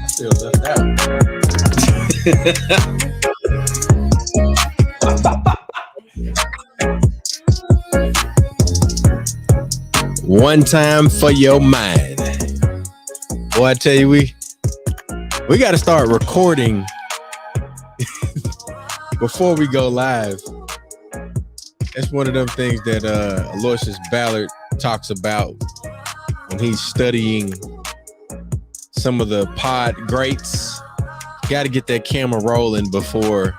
Still left out. One time for your mind. Boy, I tell you, we got to start recording before we go live. That's one of them things that Aloysius Ballard talks about when he's studying some of the pod greats. Got to get that camera rolling before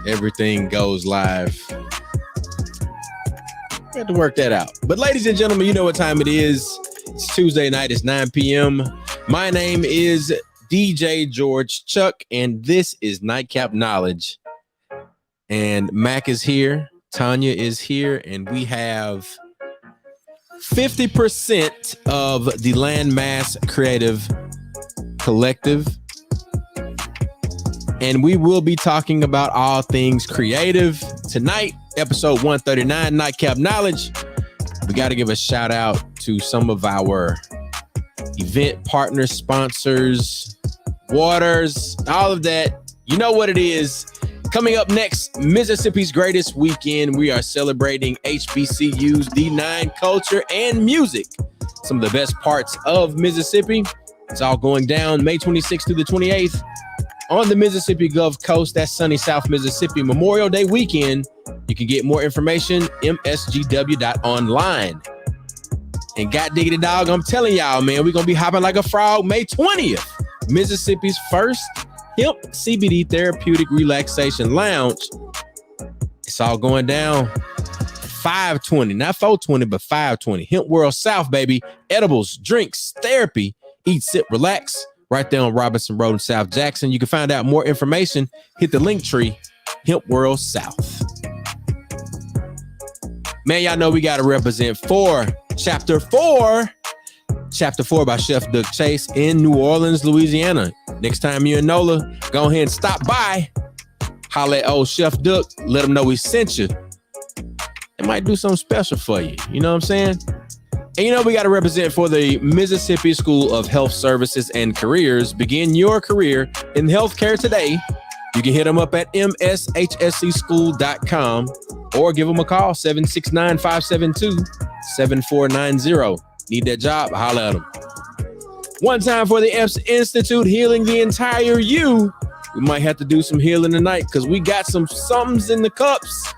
everything goes live. Got to work that out. But ladies and gentlemen, you know what time it is. It's Tuesday night. It's 9 p.m. My name is DJ George Chuck, and this is Nightcap Knowledge. And Mac is here. Tonya is here, and we have 50% of the Landmass Creative Collective. And we will be talking about all things creative tonight. Episode 139, Nightcap Knowledge. We got to give a shout out to some of our event partners, sponsors, waters, all of that. You know what it is. Coming up next, Mississippi's greatest weekend. We are celebrating HBCUs, D9 culture, and music. Some of the best parts of Mississippi. It's all going down May 26th through the 28th on the Mississippi Gulf Coast. That's sunny South Mississippi, Memorial Day weekend. You can get more information, msgw.online. And God diggity dog, I'm telling y'all, man, we're going to be hopping like a frog May 20th. Mississippi's first hemp CBD therapeutic relaxation lounge. It's all going down 520, not 420, but 520. Hemp World South, baby. Edibles, drinks, therapy, eat, sip, relax. Right there on Robinson Road in South Jackson. You can find out more information. Hit the link tree, Hemp World South. Man, y'all know we got to represent for Chapter 4 by Chef Duck Chase in New Orleans, Louisiana. Next time you're in NOLA, go ahead and stop by. Holla at old Chef Duck. Let him know we sent you. It might do something special for you. You know what I'm saying? And you know, we got to represent for the Mississippi School of Health Services and Careers. Begin your career in healthcare today. You can hit them up at mshscschool.com or give them a call, 769-572-7490. Need that job? Holla at them. One time for the Epps Institute, healing the entire you. We might have to do some healing tonight because we got some somethings in the cups.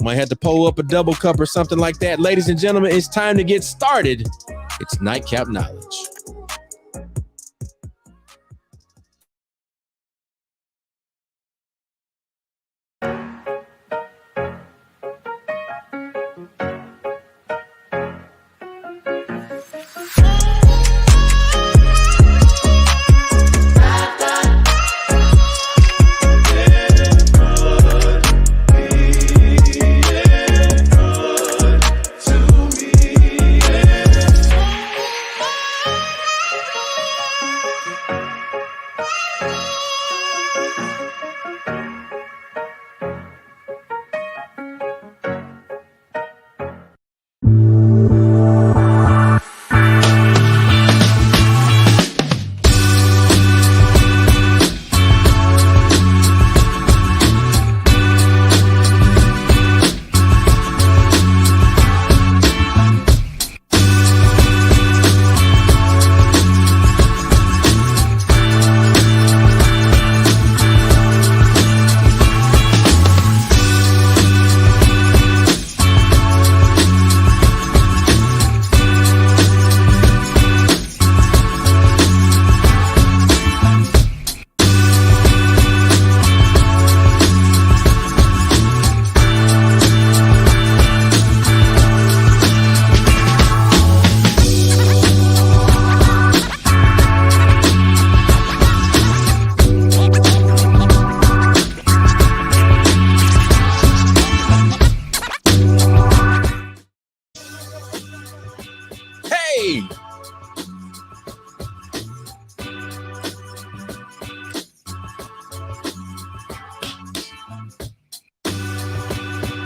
Might have to pull up a double cup or something like that. Ladies and gentlemen, it's time to get started. It's Nightcap Knowledge.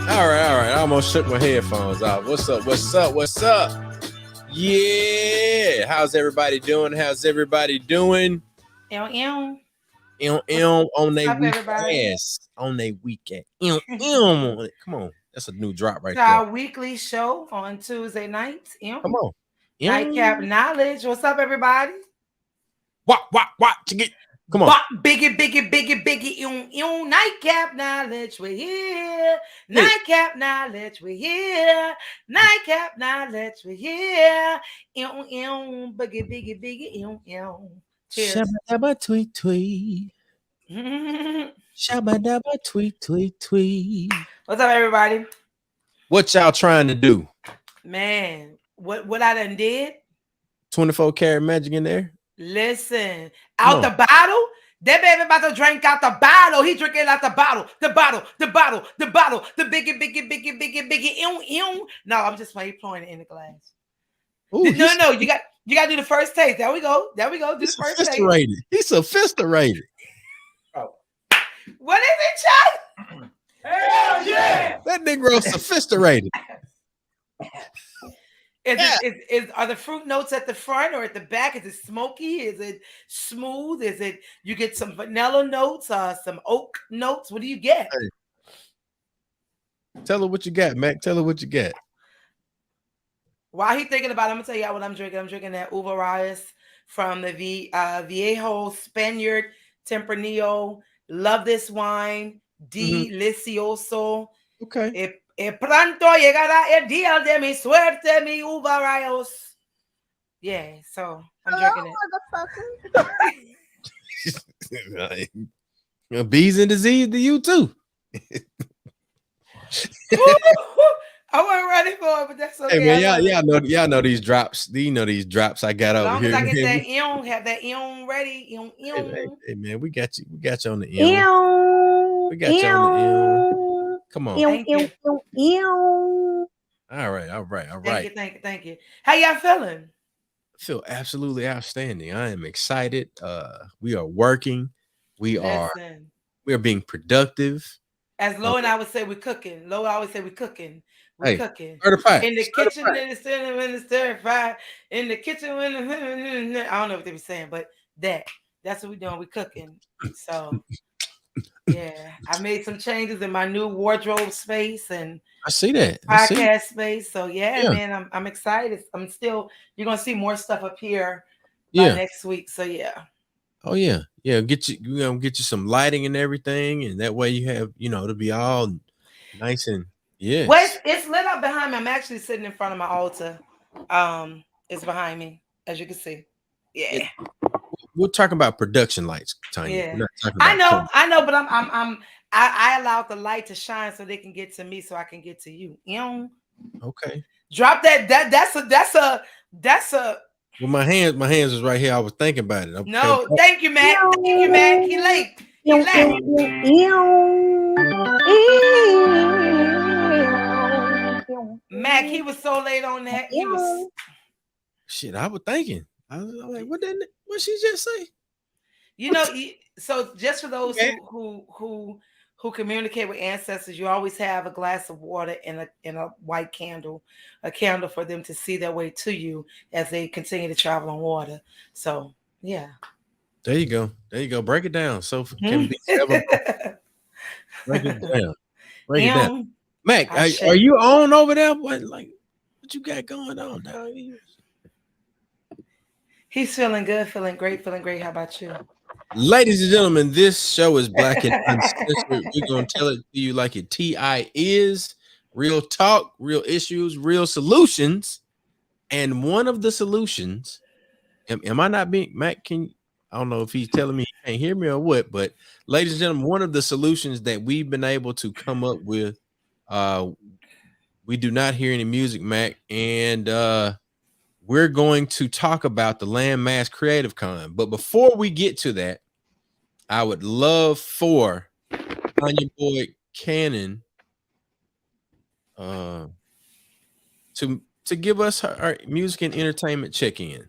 All I almost shook my headphones off. What's up? What's up? What's up? Yeah. How's everybody doing? How's everybody doing? On they weekend. On they weekend. Come on. That's a new drop right there. Our weekly show on Tuesday nights. Come on. Nightcap Knowledge. What's up, everybody? What? Come on. Biggie. Nightcap Knowledge, we're here. Nightcap Knowledge, we're here. Nightcap Knowledge, we're here. Biggie. Cheers. Shabba tweet tweet. Shabba tweet. What's up, everybody? What y'all trying to do? Man, what I done did? 24 karat magic in there. Listen, out the bottle. That baby about to drink out the bottle. He drinking out the bottle. The biggie. No, I'm just playing it in the glass. Ooh, no. You got to do the first taste. There we go. Do the first taste. He's sophisticated. Oh. What is it, Chuck? Hell yeah! That Negro sophisticated. Are the fruit notes at the front or at the back? Is it smoky? Is it smooth? Is it you get some vanilla notes, some oak notes? What do you get? Hey. Tell her what you got, Mac. Tell her what you got. While he's thinking about it, I'm gonna tell y'all what I'm drinking. I'm drinking that Uva Reyes from the Viejo Spaniard Tempranillo. Love this wine. Delicioso. Okay. Pronto llegará el día de mi suerte, mi Uva Reyes. Yeah, so I'm drinking it. Bees and disease to you too. I wasn't ready for it, but that's okay. Hey man, y'all know these drops. You know these drops I got over here. As long as I get that have that ready. Hey man, we got you on the M. We got you on the M. Come on. Thank you. All right. Thank you. How y'all feeling? I feel absolutely outstanding. I am excited. We are working. We are being productive. As Lo and I would say, we're cooking. Lo always say we're cooking. We're cooking. Certified. In the kitchen, in the stir fry. In the kitchen, I don't know what they be saying, but that's what we're doing. We're cooking. So yeah, I made some changes in my new wardrobe space and I see that podcast space. So yeah, man, I'm excited. You're gonna see more stuff up here by next week. So yeah. Oh yeah. Get you some lighting and everything, and that way you have to be all nice and Well, it's lit up behind me. I'm actually sitting in front of my altar. It's behind me, as you can see. Yeah. We're talking about production lights, Tonya. Yeah. We're not talking about I know, but I allowed the light to shine so they can get to me, so I can get to you. Okay. Drop that. That's a. Well, my hands was right here. I was thinking about it. Okay. No, thank you, Mac. He late. Mac, he was so late on that. He was. Shit, I was thinking. I was like, what she just say? So just for those who communicate with ancestors, you always have a glass of water and a white candle, a candle for them to see their way to you as they continue to travel on water. So yeah. There you go. Break it down. So can be break it down. Break it down. Mac, are you on over there? What you got going on down here? He's feeling good, feeling great. How about you? Ladies and gentlemen, this show is Black and Uncensored. We're going to tell it to you like it TI is. Real talk, real issues, real solutions. And one of the solutions, am I not being, Mac, I don't know if he's telling me he can't hear me or what, but ladies and gentlemen, one of the solutions that we've been able to come up with, we do not hear any music, Mac, and we're going to talk about the Landmass Creative Con. But before we get to that, I would love for Tonya Boyd-Cannon to give us her music and entertainment check-in.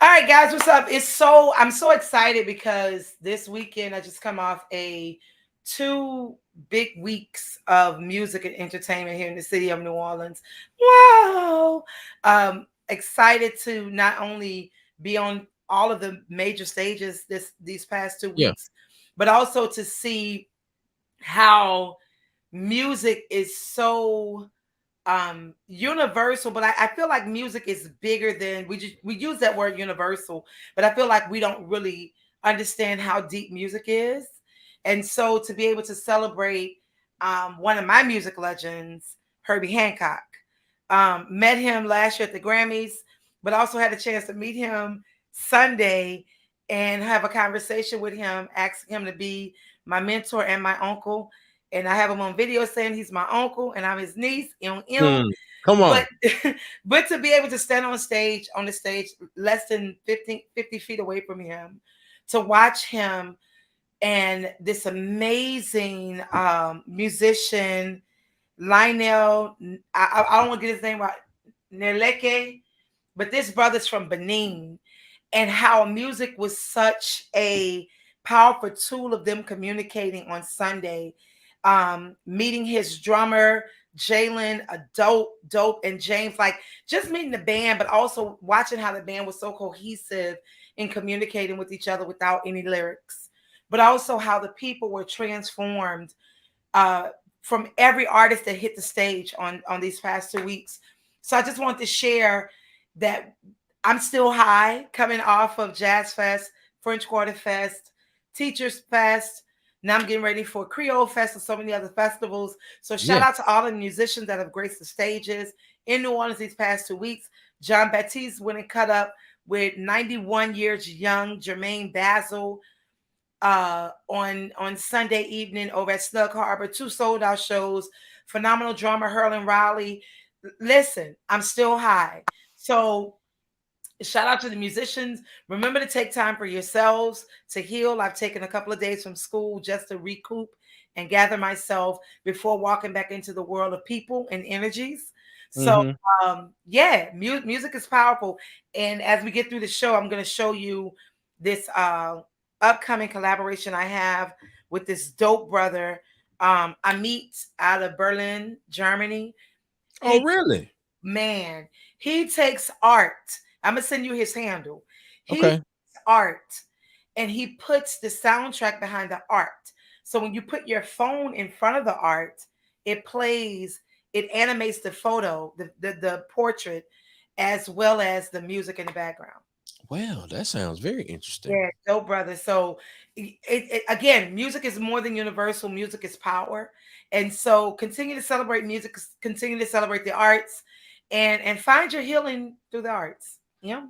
All right, guys, what's up? I'm so excited because this weekend I just come off a 2 big weeks of music and entertainment here in the city of New Orleans. Wow. Excited to not only be on all of the major stages these past 2 weeks, but also to see how music is so universal. But I feel like music is bigger than we use that word universal, but I feel like we don't really understand how deep music is. And so to be able to celebrate one of my music legends, Herbie Hancock, met him last year at the Grammys, but also had a chance to meet him Sunday and have a conversation with him, asking him to be my mentor and my uncle. And I have him on video saying he's my uncle and I'm his niece. Come on. But to be able to stand on the stage less than 50 feet away from him, to watch him and this amazing musician, Lionel, I don't want to get his name right, Neleke, but this brother's from Benin, and how music was such a powerful tool of them communicating on Sunday. Meeting his drummer, Jalen, a dope, and James, like just meeting the band, but also watching how the band was so cohesive in communicating with each other without any lyrics, but also how the people were transformed from every artist that hit the stage on these past 2 weeks. So I just want to share that I'm still high coming off of Jazz Fest, French Quarter Fest, Teachers Fest. Now I'm getting ready for Creole Fest and so many other festivals. So shout out to all the musicians that have graced the stages in New Orleans these past 2 weeks. John Baptiste went and cut up with 91 years young Jermaine Basil on Sunday evening over at Snug Harbor. 2 sold out shows. Phenomenal drummer Herlin Riley. Listen, I'm still high. So shout out to the musicians. Remember to take time for yourselves to heal. I've taken a couple of days from school just to recoup and gather myself before walking back into the world of people and energies. So music is powerful. And as we get through the show, I'm going to show you this upcoming collaboration I have with this dope brother, Amit, out of Berlin, Germany. Oh, really? Man, he takes art. I'm gonna send you his handle. He takes art, and he puts the soundtrack behind the art. So when you put your phone in front of the art, it plays, it animates the photo, the portrait, as well as the music in the background. Well, that sounds very interesting. Yeah, dope, brother. So again, music is more than universal. Music is power. And so continue to celebrate music, continue to celebrate the arts, and find your healing through the arts. Yeah.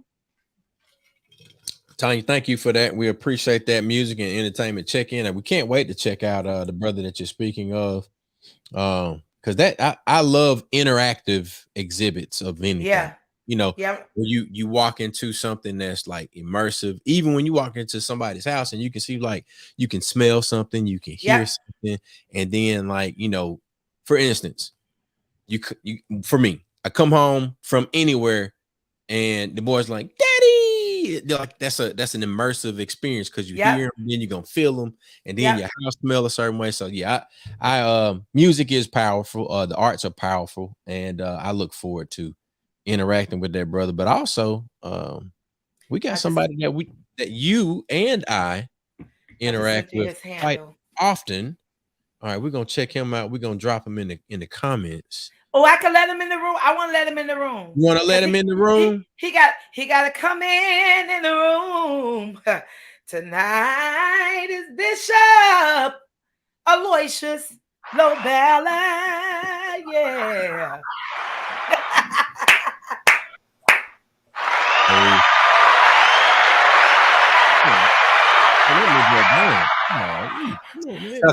Tonya, thank you for that. We appreciate that music and entertainment check-in. And we can't wait to check out the brother that you're speaking of. Because that I love interactive exhibits of anything. Yeah. You know, when you walk into something that's like immersive, even when you walk into somebody's house and you can see, like, you can smell something, you can hear something, and then, like, you know, for instance, for me, I come home from anywhere and the boy's like, "Daddy," they're like, that's an immersive experience because you hear them, then you're gonna feel them, and then your house smell a certain way. So I music is powerful, the arts are powerful, and I look forward to interacting with that brother. But also we got somebody that you and I interact with quite often. All right, we're gonna check him out. We're gonna drop him in the comments. Oh, I can let him in the room. I want to let him in the room. You want to let him in the room? He got to come in the room. Tonight is Bishop Aloysius Lobella. Yeah.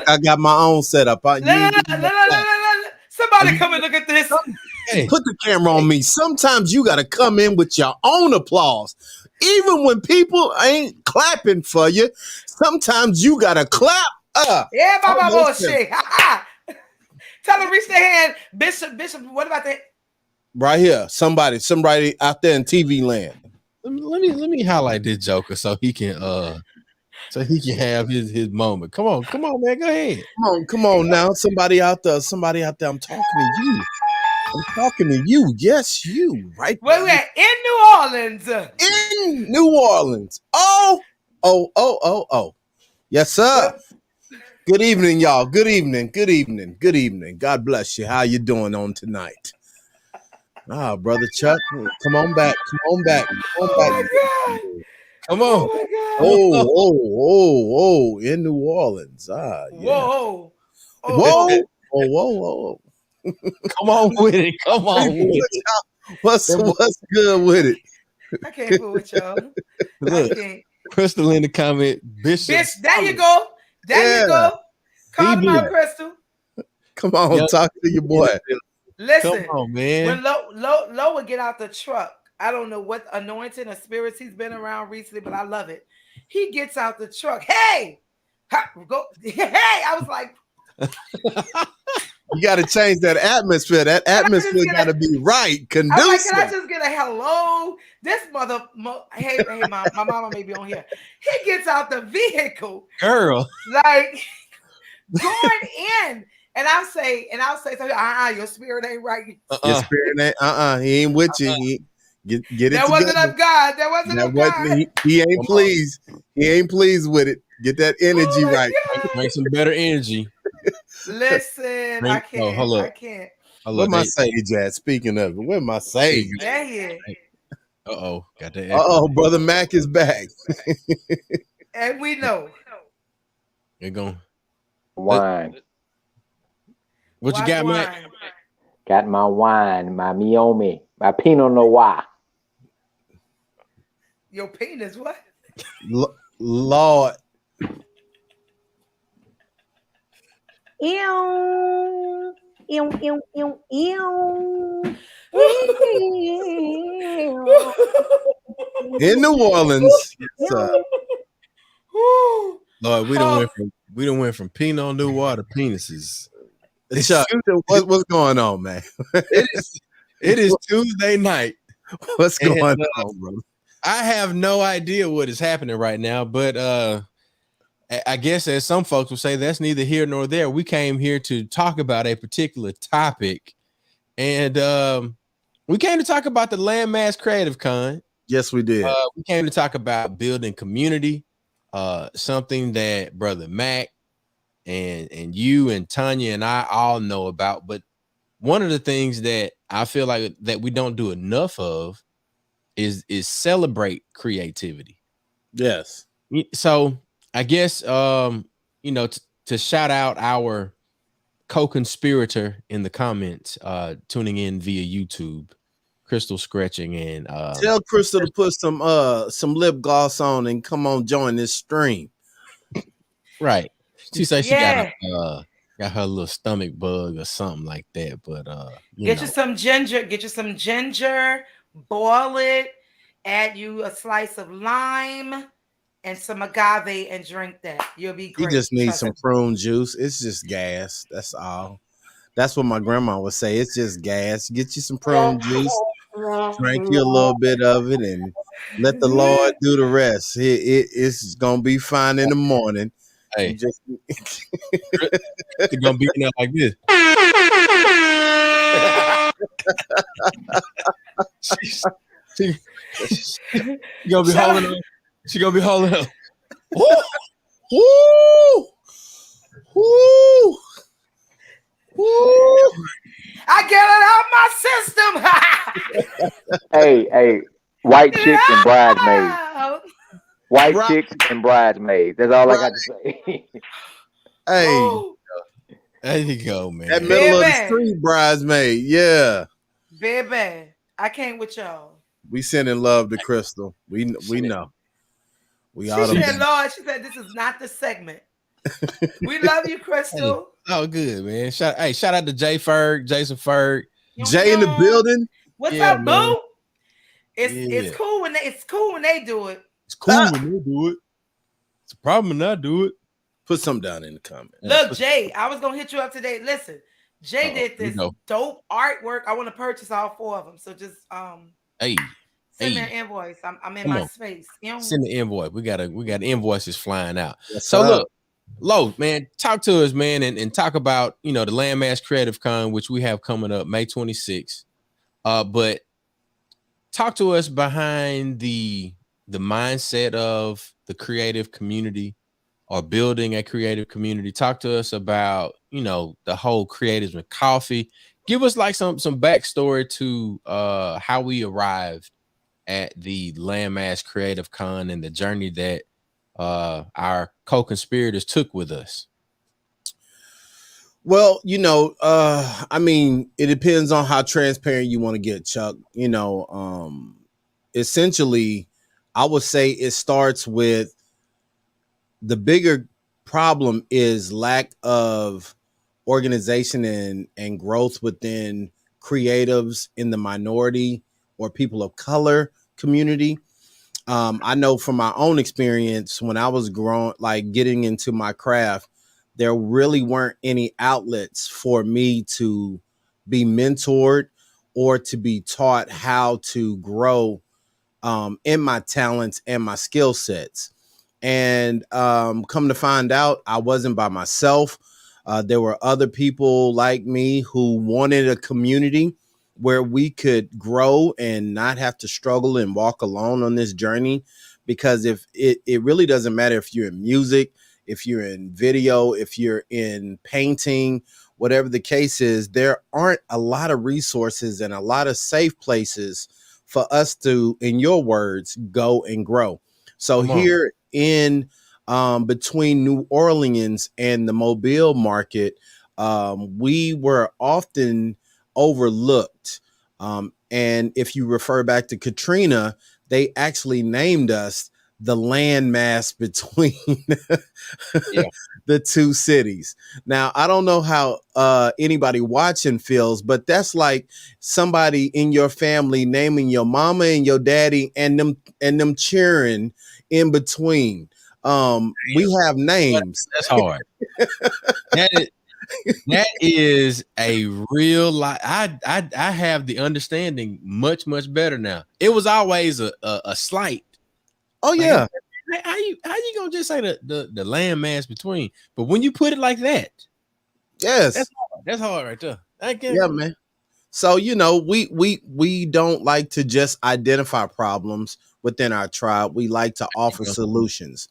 I got my own setup. Somebody come and look at this. Hey, put the camera on me. Sometimes you got to come in with your own applause. Even when people ain't clapping for you, sometimes you got to clap up. Yeah, Baba bullshit. Tell them reach their hand. Bishop, what about that? Right here. Somebody out there in TV land. Let me highlight this joker so he can so he can have his moment. Come on, man. Go ahead. Come on now. Somebody out there. I'm talking to you. Yes, you. Right. Where we at? In New Orleans. In New Orleans. Oh. Yes, sir. Good evening, y'all. Good evening. God bless you. How you doing on tonight? Brother Chuck, come on back. Oh my God. Come on. Oh, in New Orleans. Yeah. Whoa. Whoa. Come on with it. What's good with it? I can't fool with y'all. Look, Crystal in the comment, Bishop. Bitch, there you go. You go. Call him out, Crystal. Come on, talk to your boy. Listen, come on, man. When Lo would get out the truck, I don't know what anointing or spirits he's been around recently, but I love it. He gets out the truck. Hey, go. Hey, I was like, you got to change that atmosphere. That atmosphere got to be right, conducive. I'm like, can I just get a hello? This hey, my mama may be on here. He gets out the vehicle, girl, like going in. And I'll say, your spirit ain't right. Your spirit ain't, he ain't with you. He get it together. Wasn't of God. There wasn't of God. He ain't pleased. He ain't pleased with it. Get that energy right. Make some better energy. Listen, I can't. I can't. Where my sage at? Speaking of it, where my sage? There he is. Got that. Brother Mac is back. And we know. You're going. Wine. What you got, Mac? Got my wine, my Miomi, my Pinot Noir. Your penis, what? Lord. Ew. In New Orleans. Lord, we don't went from Pinot Noir to penises. Chuck, what's going on, man? It is Tuesday night. What's going on, bro? I have no idea what is happening right now, but I guess as some folks will say, that's neither here nor there. We came here to talk about a particular topic, and we came to talk about the Landmass Creative Con. Yes, we did. We came to talk about building community, something that Brother Mac and you and Tonya and I all know about. But one of the things that I feel like that we don't do enough of is celebrate creativity. Yes. So I guess to shout out our co-conspirator in the comments, tuning in via YouTube, Crystal Scratching, and tell Crystal to put some lip gloss on and come on join this stream. Right. She said she got her little stomach bug or something like that. But you some ginger. Get you some ginger. Boil it. Add you a slice of lime and some agave and drink that. You'll be great. You just need some prune juice. It's just gas. That's all. That's what my grandma would say. It's just gas. Get you some prune juice. Drink you a little bit of it and let the Lord do the rest. It's gonna be fine in the morning. Hey, it's gonna be in there like this. She gonna be holding on. She gonna be holding on. Woo! Woo! Woo! I get it out my system. Hey, white chicks and bridesmaids. White chicks and bridesmaids. That's all I got to say. Hey, there you go, man. That middle of the street bridesmaid, yeah. Baby, I came with y'all. We sending love to Crystal. We know. She said, Lord, she said, this is not the segment. We love you, Crystal. Oh, good, man. Shout out to Jason Ferg. Jay in the building. What's up, boo? It's cool when they do it. It's cool when they do it. It's a problem when I do it. Put something down in the comments. Look, Jay, I was gonna hit you up today. Listen, Jay did this dope artwork. I want to purchase all 4 of them. So just hey, Send me Hey, an invoice. I'm in come my on, space. You know? send the invoice. We got invoices flying out. What's So up? look, Lo, man, talk to us, man, and talk about the Landmass Creative Con, which we have coming up May 26th. But talk to us behind the mindset of the creative community or building a creative community. Talk to us about the whole Creatives with Coffee. Give us like some backstory to how we arrived at the Landmass Creative Con and the journey that our co-conspirators took with us. Well, I mean, it depends on how transparent you want to get, Chuck. Essentially, I would say it starts with the bigger problem is lack of organization and growth within creatives in the minority or people of color community. I know from my own experience when I was growing, like getting into my craft, there really weren't any outlets for me to be mentored or to be taught how to grow in my talents and my skill sets. And come to find out, I wasn't by myself. There were other people like me who wanted a community where we could grow and not have to struggle and walk alone on this journey. Because if it really doesn't matter if you're in music, if you're in video, if you're in painting, whatever the case is, there aren't a lot of resources and a lot of safe places for us to, in your words, go and grow. So here in between New Orleans and the Mobile market, we were often overlooked. And if you refer back to Katrina, they actually named us the landmass between the two cities. Now, I don't know how anybody watching feels, but that's like somebody in your family naming your mama and your daddy and them cheering in between. We have names. That's hard. That is a real lot. I have the understanding much better now. It was always a slight. Oh yeah. Like, how you gonna just say the landmass between? But when you put it like that, yes, that's hard right there. Yeah, man. So we don't like to just identify problems within our tribe. We like to offer solutions.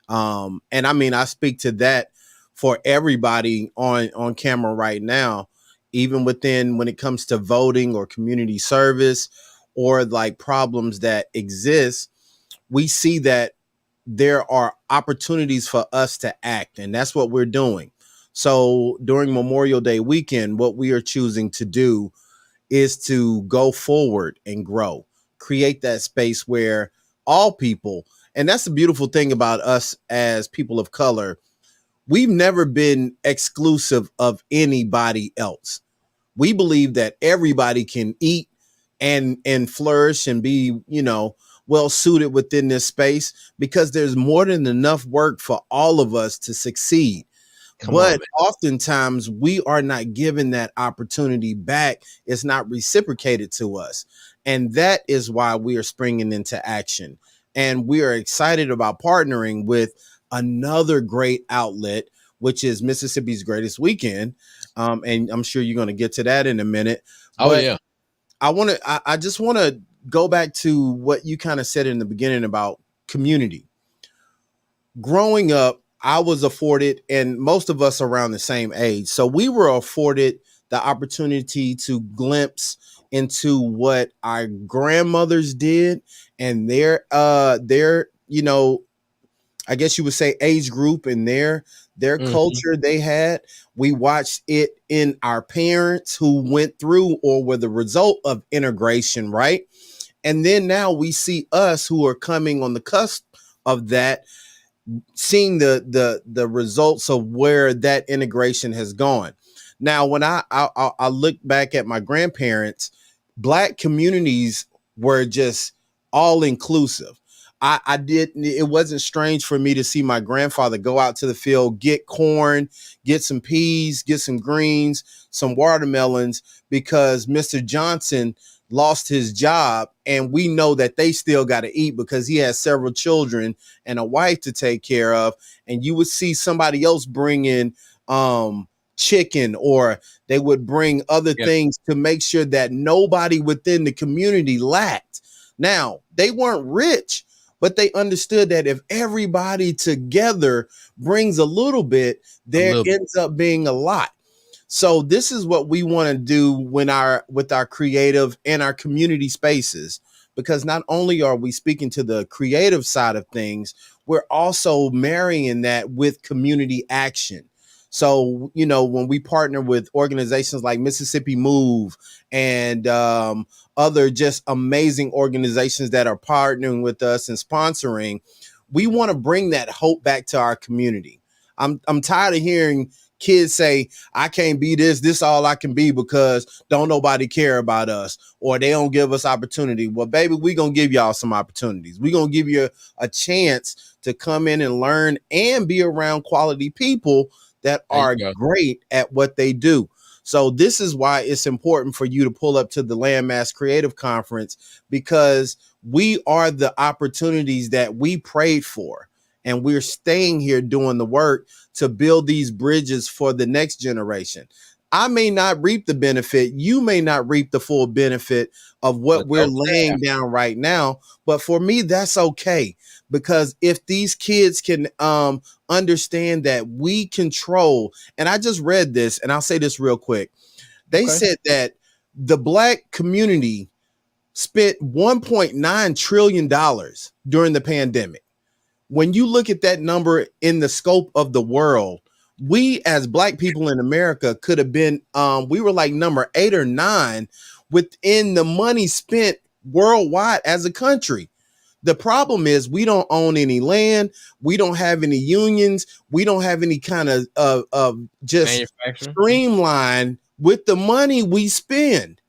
And I mean, I speak to that for everybody on camera right now, even within when it comes to voting or community service or like problems that exist. We see that there are opportunities for us to act, and that's what we're doing. So during Memorial Day weekend, what we are choosing to do is to go forward and grow, create that space where all people, and that's the beautiful thing about us as people of color, we've never been exclusive of anybody else. We believe that everybody can eat and flourish and be, well suited within this space because there's more than enough work for all of us to succeed. But oftentimes we are not given that opportunity back. It's not reciprocated to us. And that is why we are springing into action. And we are excited about partnering with another great outlet, which is Mississippi's Greatest Weekend. And I'm sure you're going to get to that in a minute. But I just want to go back to what you kind of said in the beginning about community. Growing up, I was afforded, and most of us around the same age, so we were afforded the opportunity to glimpse into what our grandmothers did and their I guess you would say age group and their culture they had. We watched it in our parents who went through or were the result of integration, right? And then now we see us who are coming on the cusp of that, seeing the results of where that integration has gone. Now, when I look back at my grandparents, Black communities were just all inclusive. It wasn't strange for me to see my grandfather go out to the field, get corn, get some peas, get some greens, some watermelons, because Mr. Johnson lost his job, and we know that they still got to eat because he has several children and a wife to take care of. And you would see somebody else bring in chicken, or they would bring other things to make sure that nobody within the community lacked. Now, they weren't rich, but they understood that if everybody together brings a little bit, there ends up being a lot. So this is what we want to do with our creative and our community spaces, because not only are we speaking to the creative side of things, we're also marrying that with community action. So, you know, when we partner with organizations like Mississippi Move and other just amazing organizations that are partnering with us and sponsoring, we want to bring that hope back to our community. I'm tired of hearing kids say, I can't be this all I can be because don't nobody care about us, or they don't give us opportunity. Well, baby, we're going to give y'all some opportunities. We're going to give you a chance to come in and learn and be around quality people that are great at what they do. So this is why it's important for you to pull up to the Landmass Creative Conference, because we are the opportunities that we prayed for. And we're staying here doing the work to build these bridges for the next generation. I may not reap the benefit. You may not reap the full benefit of what we're laying down right now. But for me, that's okay. Because if these kids can understand that we control, and I just read this, and I'll say this real quick. They said that the Black community spent $1.9 trillion during the pandemic. When you look at that number in the scope of the world, we as Black people in America could have been, we were like number 8 or 9 within the money spent worldwide as a country. The problem is we don't own any land. We don't have any unions. We don't have any kind of just streamline with the money we spend.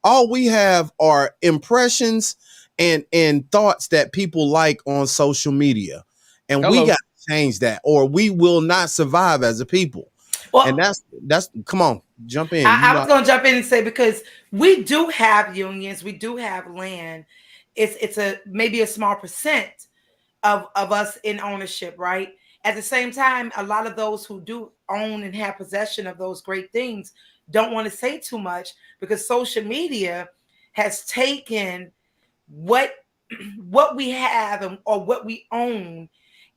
All we have are impressions and thoughts that people like on social media. And we got to change that, or we will not survive as a people. Well, and that's come on, jump in. I was going to jump in and say, because we do have unions, we do have land. It's maybe a small percent of us in ownership, right? At the same time, a lot of those who do own and have possession of those great things don't want to say too much, because social media has taken what we have or what we own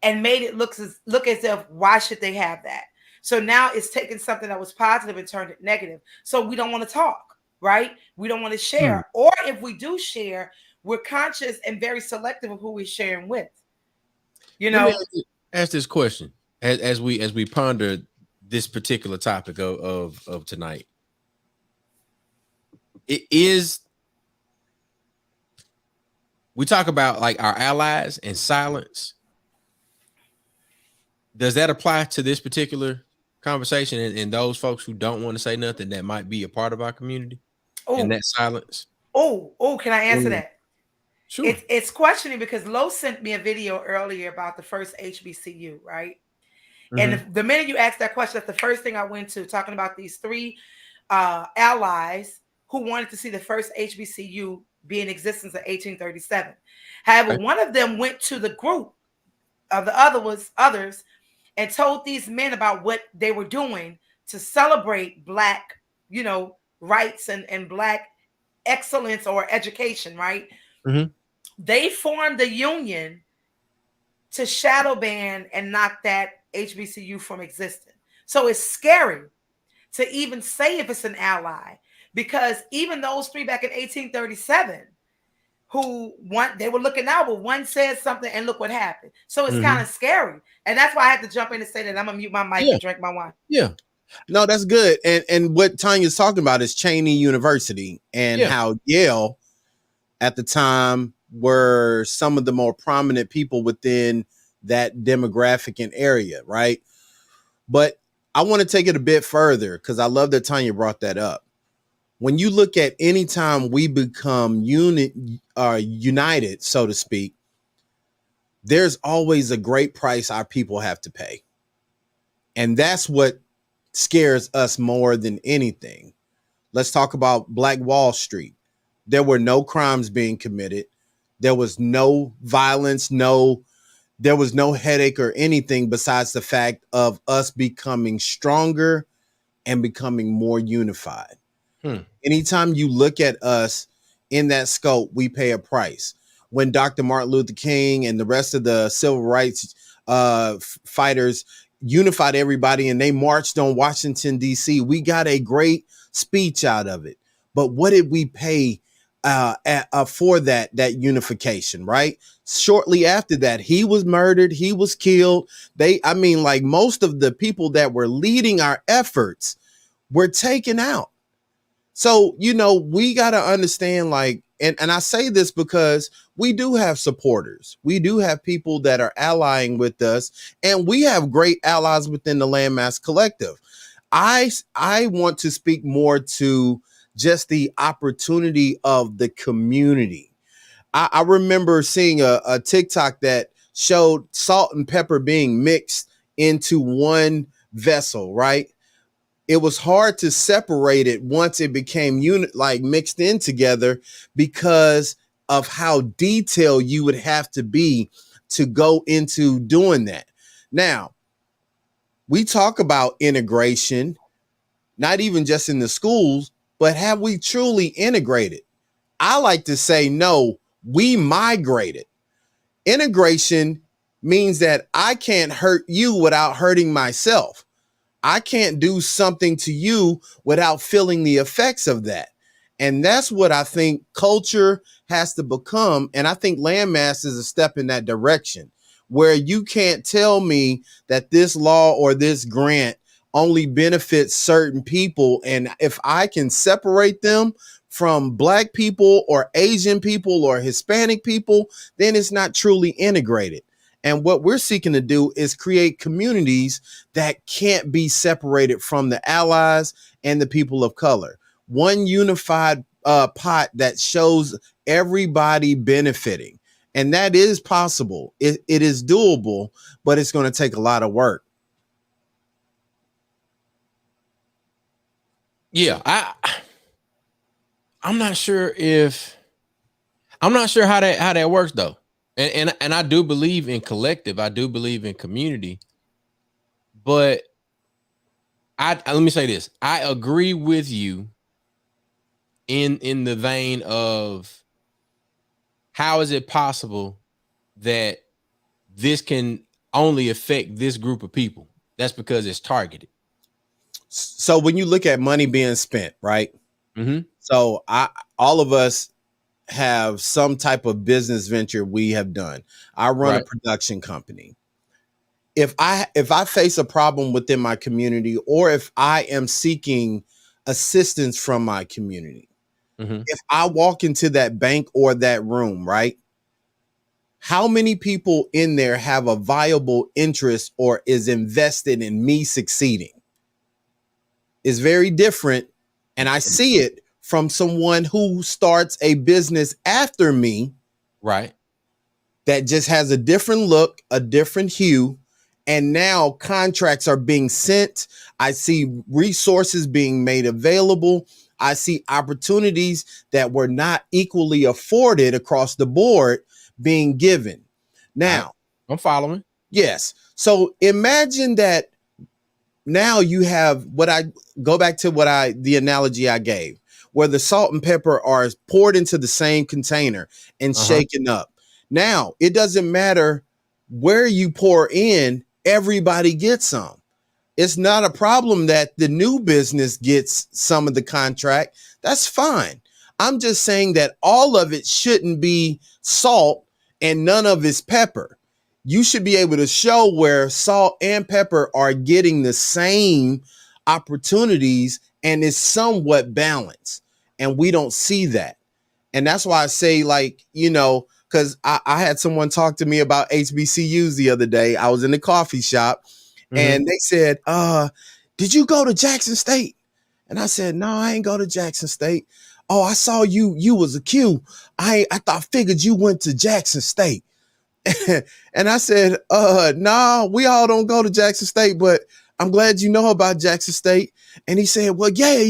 and made it look as if, why should they have that? So now it's taken something that was positive and turned it negative. So we don't want to talk, right? We don't want to share. Or if we do share, we're conscious and very selective of who we're sharing with. You know, let me ask this question as we ponder this particular topic of tonight. It is, we talk about like our allies and silence. Does that apply to this particular conversation and those folks who don't want to say nothing that might be a part of our community and that silence? Can I answer that? Sure. It's questioning, because Lo sent me a video earlier about the first HBCU, right? And the minute you asked that question, that's the first thing I went to, talking about these 3 allies who wanted to see the first HBCU be in existence in 1837. However, one of them went to the group of the others and told these men about what they were doing to celebrate Black, rights and Black excellence or education, right? They formed a union to shadow ban and knock that HBCU from existing. So it's scary to even say if it's an ally, because even those 3 back in 1837 they were looking out, but one said something and look what happened. So it's kind of scary. And that's why I had to jump in and say that. I'm gonna mute my mic and drink my wine. Yeah. No, that's good. And what Tonya's talking about is Cheney University and how Yale at the time were some of the more prominent people within that demographic and area, right? But I want to take it a bit further, because I love that Tonya brought that up. When you look at any time we become united, so to speak, there's always a great price our people have to pay. And that's what scares us more than anything. Let's talk about Black Wall Street. there were no crimes being committed. There was no violence, there was no headache or anything besides the fact of us becoming stronger and becoming more unified. Anytime you look at us in that scope, we pay a price. When Dr. Martin Luther King and the rest of the civil rights fighters unified everybody and they marched on Washington, D.C., we got a great speech out of it. But what did we pay for that unification, right? Shortly after that, he was murdered, he was killed. Like most of the people that were leading our efforts were taken out. So, we got to understand, like, and I say this because we do have supporters. We do have people that are allying with us, and we have great allies within the Landmass Collective. I want to speak more to just the opportunity of the community. I remember seeing a TikTok that showed salt and pepper being mixed into one vessel, right? It was hard to separate it once it became mixed in together because of how detailed you would have to be to go into doing that. Now, we talk about integration, not even just in the schools, but have we truly integrated? I like to say, no, we migrated. Integration means that I can't hurt you without hurting myself. I can't do something to you without feeling the effects of that. And that's what I think culture has to become. And I think Landmass is a step in that direction, where you can't tell me that this law or this grant only benefits certain people. And if I can separate them from Black people or Asian people or Hispanic people, then it's not truly integrated. And what we're seeking to do is create communities that can't be separated from the allies and the people of color. One unified pot that shows everybody benefiting. And that is possible. It is doable, but it's going to take a lot of work. Yeah, I'm not sure how that works though. And I do believe in collective. I do believe in community. But let me say this. I agree with you in the vein of how is it possible that this can only affect this group of people? That's because it's targeted. So when you look at money being spent, right? Mm-hmm. So all of us have some type of business venture we have done. I run a production company. If I face a problem within my community, or if I am seeking assistance from my community, if I walk into that bank or that room, right? How many people in there have a viable interest or is invested in me succeeding? It's very different. And I see it from someone who starts a business after me, right? That just has a different look, a different hue. And now contracts are being sent. I see resources being made available. I see opportunities that were not equally afforded across the board being given. Now, I'm following. Yes. So imagine that now you have the analogy I gave, where the salt and pepper are poured into the same container and shaken up. Now, it doesn't matter where you pour in, everybody gets some. It's not a problem that the new business gets some of the contract. That's fine. I'm just saying that all of it shouldn't be salt and none of it's pepper. You should be able to show where salt and pepper are getting the same opportunities and it's somewhat balanced. And we don't see that. And that's why I say, like, because I had someone talk to me about HBCUs the other day. I was in the coffee shop and they said, did you go to Jackson State? And I said, no, I ain't go to Jackson State. Oh, I saw you was a Q. I figured you went to Jackson State. And I said, no, we all don't go to Jackson State, but I'm glad you know about Jackson State. And he said, well, yeah,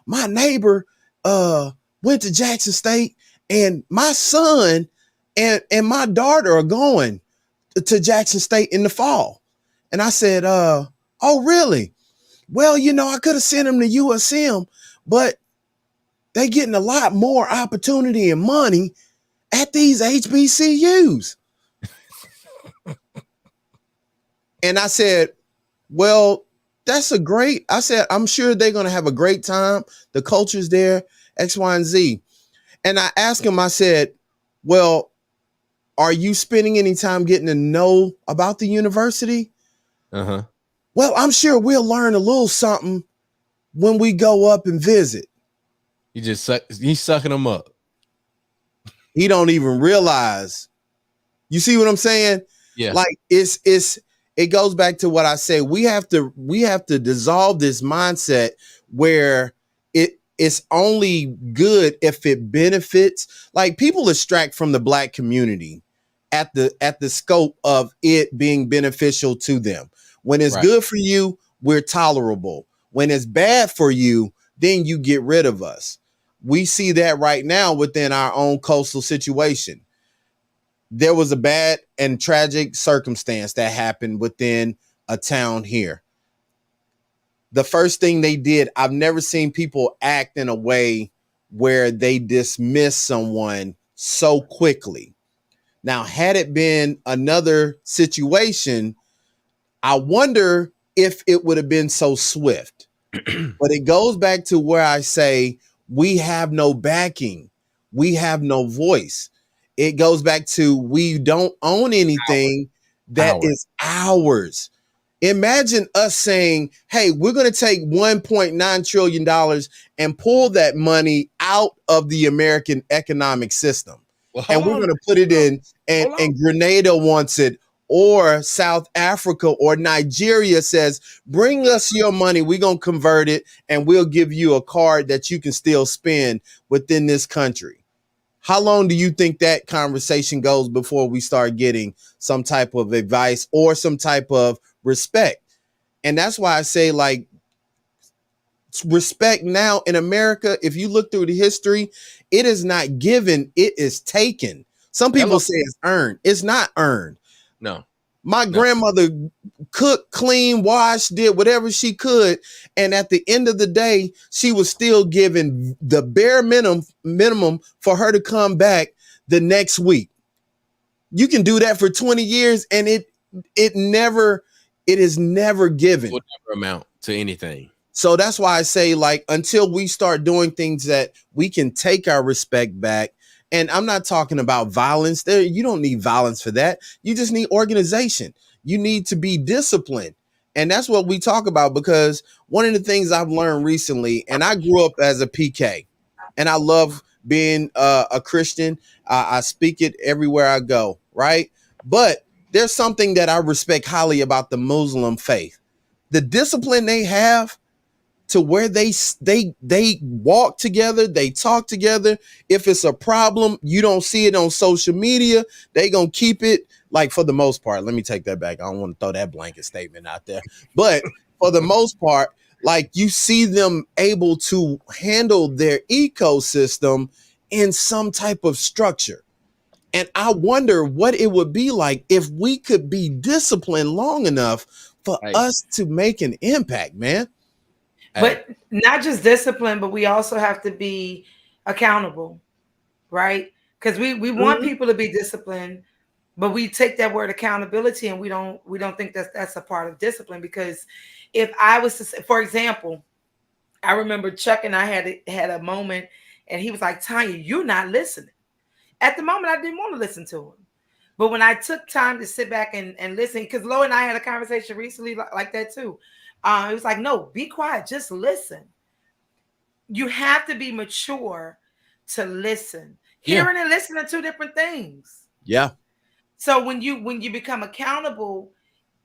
my neighbor went to Jackson State, and my son and my daughter are going to Jackson State in the fall. And I said, oh, really? Well, I could have sent them to USM, but they getting a lot more opportunity and money at these HBCUs. And I said, well, I said, I'm sure they're going to have a great time. The culture's there, X, Y, and Z. And I asked him, I said, well, are you spending any time getting to know about the university? Uh-huh. Well, I'm sure we'll learn a little something when we go up and visit. He's sucking them up. He don't even realize. You see what I'm saying? Yeah. Like it goes back to what I say. We have to dissolve this mindset where it's only good if it benefits. Like, people extract from the Black community at the scope of it being beneficial to them. When it's good for you, we're tolerable. When it's bad for you, then you get rid of us. We see that right now within our own coastal situation. There was a bad and tragic circumstance that happened within a town here. The first thing they did, I've never seen people act in a way where they dismiss someone so quickly. Now, had it been another situation, I wonder if it would have been so swift. But it goes back to where I say we have no backing. We have no voice. It goes back to we don't own anything that is ours. Imagine us saying, hey, we're going to take $1.9 trillion and pull that money out of the American economic system. Well, and we're going to put it in, and Grenada wants it, or South Africa or Nigeria says, bring us your money. We're going to convert it and we'll give you a card that you can still spend within this country. How long do you think that conversation goes before we start getting some type of advice or some type of respect? And that's why I say, like, respect now in America, if you look through the history, it is not given, it is taken. Some people say it's earned. It's not earned. No. My grandmother cooked, cleaned, washed, did whatever she could. And at the end of the day, she was still given the bare minimum for her to come back the next week. You can do that for 20 years and it is never given. It will never amount to anything. So that's why I say, like, until we start doing things that we can take our respect back. And I'm not talking about violence there. You don't need violence for that. You just need organization. You need to be disciplined. And that's what we talk about, because one of the things I've learned recently, and I grew up as a PK, and I love being a Christian. I speak it everywhere I go, right? But there's something that I respect highly about the Muslim faith. The discipline they have, to where they walk together, they talk together. If it's a problem, you don't see it on social media, they gonna keep it, like, for the most part. Let me take that back. I don't want to throw that blanket statement out there. But for the most part, like, you see them able to handle their ecosystem in some type of structure. And I wonder what it would be like if we could be disciplined long enough for us to make an impact, man. But not just discipline, but we also have to be accountable, right? Because we want people to be disciplined, but we take that word accountability and we don't think that's a part of discipline. Because if I was to say, for example, I remember Chuck and I had a moment, and he was like, Tonya, you're not listening. At the moment, I didn't want to listen to him. But when I took time to sit back and listen, because Lo and I had a conversation recently like that too. It was like, no, be quiet, just listen. You have to be mature to listen. Hearing and listening are two different things. Yeah. So when you become accountable,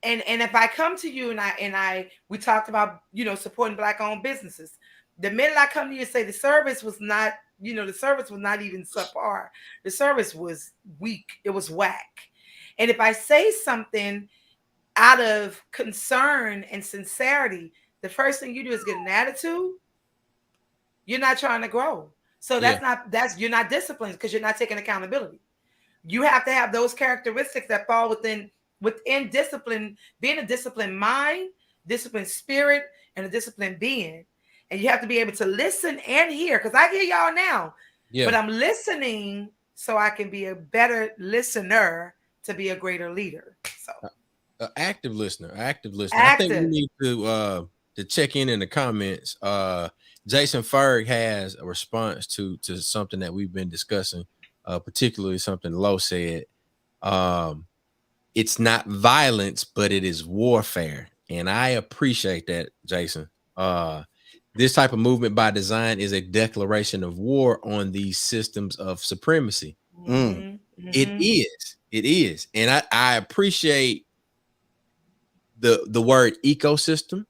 and if I come to you and we talked about, supporting Black-owned businesses. The minute I come to you and say the service was not even subpar, the service was weak, it was whack. And if I say something out of concern and sincerity, the first thing you do is get an attitude. You're not trying to grow. So you're not disciplined because you're not taking accountability. You have to have those characteristics that fall within discipline, being a disciplined mind, disciplined spirit, and a disciplined being. And you have to be able to listen and hear, because I hear y'all now, but I'm listening so I can be a better listener to be a greater leader. So active listener. I think we need to check in the comments. Jason Ferg has a response to something that we've been discussing, particularly something Lo said. It's not violence, but it is warfare. And I appreciate that, Jason. This type of movement by design is a declaration of war on these systems of supremacy. Mm-hmm. It is. And I appreciate the word ecosystem.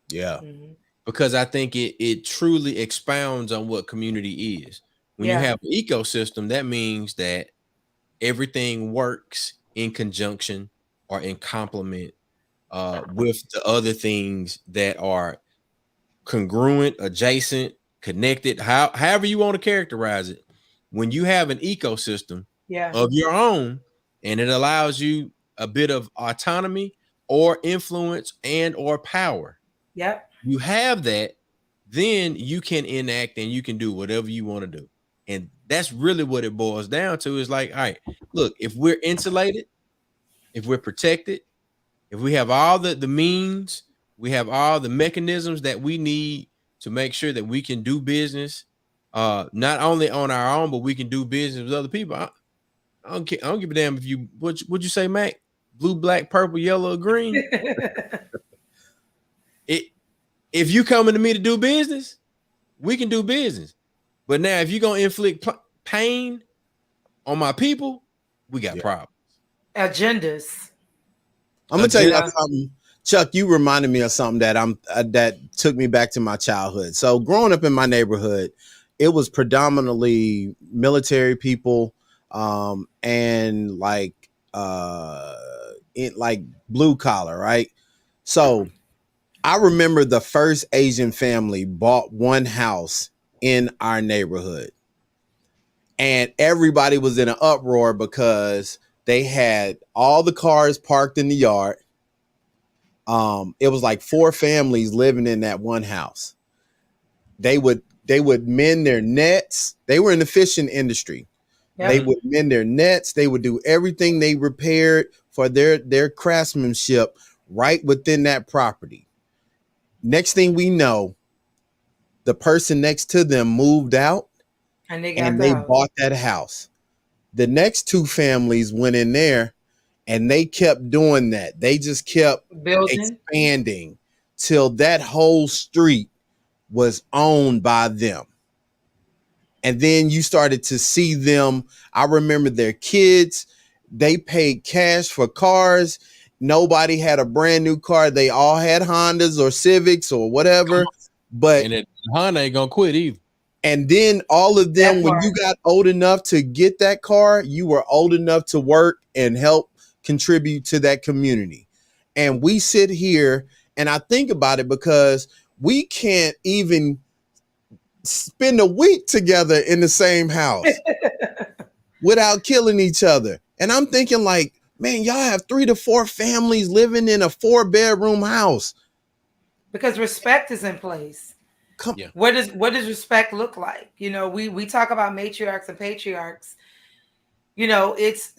Yeah. Mm-hmm. Because I think it truly expounds on what community is. When you have an ecosystem, that means that everything works in conjunction or in complement with the other things that are congruent, adjacent, connected, however you want to characterize it. When you have an ecosystem of your own, and it allows you a bit of autonomy or influence and or power. Yep. You have that, then you can enact and you can do whatever you want to do. And that's really what it boils down to, is like, all right, look, if we're insulated, if we're protected, if we have all the means, we have all the mechanisms that we need to make sure that we can do business, not only on our own, but we can do business with other people. I don't give a damn if you, what'd you say, Mac? Blue, black, purple, yellow, or green. If you coming to me to do business, we can do business. But now, if you're gonna inflict pain on my people, we got problems. Agendas. I'm gonna tell you about something, Chuck. You reminded me of something that took me back to my childhood. So, growing up in my neighborhood, it was predominantly military people, and like blue collar, right? So, I remember the first Asian family bought one house in our neighborhood, and everybody was in an uproar because they had all the cars parked in the yard. It was like 4 families living in that one house. They would mend their nets. They were in the fishing industry. Yep. They would mend their nets. They would do everything they repaired for their craftsmanship right within that property. Next thing we know, the person next to them moved out and they bought that house. The next 2 families went in there and they kept doing that. They just kept expanding till that whole street was owned by them. And then you started to see them. I remember their kids, they paid cash for cars. Nobody had a brand new car. They all had Hondas or Civics or whatever. But and Honda ain't gonna quit either. And then all of them, when you got old enough to get that car, you were old enough to work and help contribute to that community. And we sit here and I think about it because we can't even spend a week together in the same house without killing each other. And I'm thinking like, man, y'all have 3 to 4 families living in a 4-bedroom house. Because respect is in place. What does respect look like? You know, we talk about matriarchs and patriarchs. You know, it's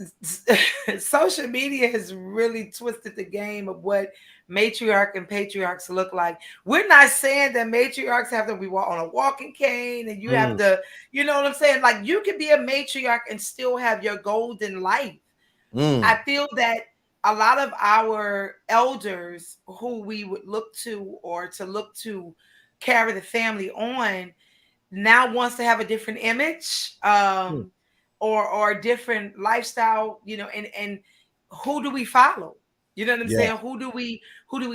social media has really twisted the game of what matriarch and patriarchs look like. We're not saying that matriarchs have to be on a walking cane and you have to, you know what I'm saying? Like you can be a matriarch and still have your golden life. I feel that a lot of our elders who we would look to or to look to carry the family on now wants to have a different image or a different lifestyle, you know, and who do we follow? You know what I'm saying? Who do we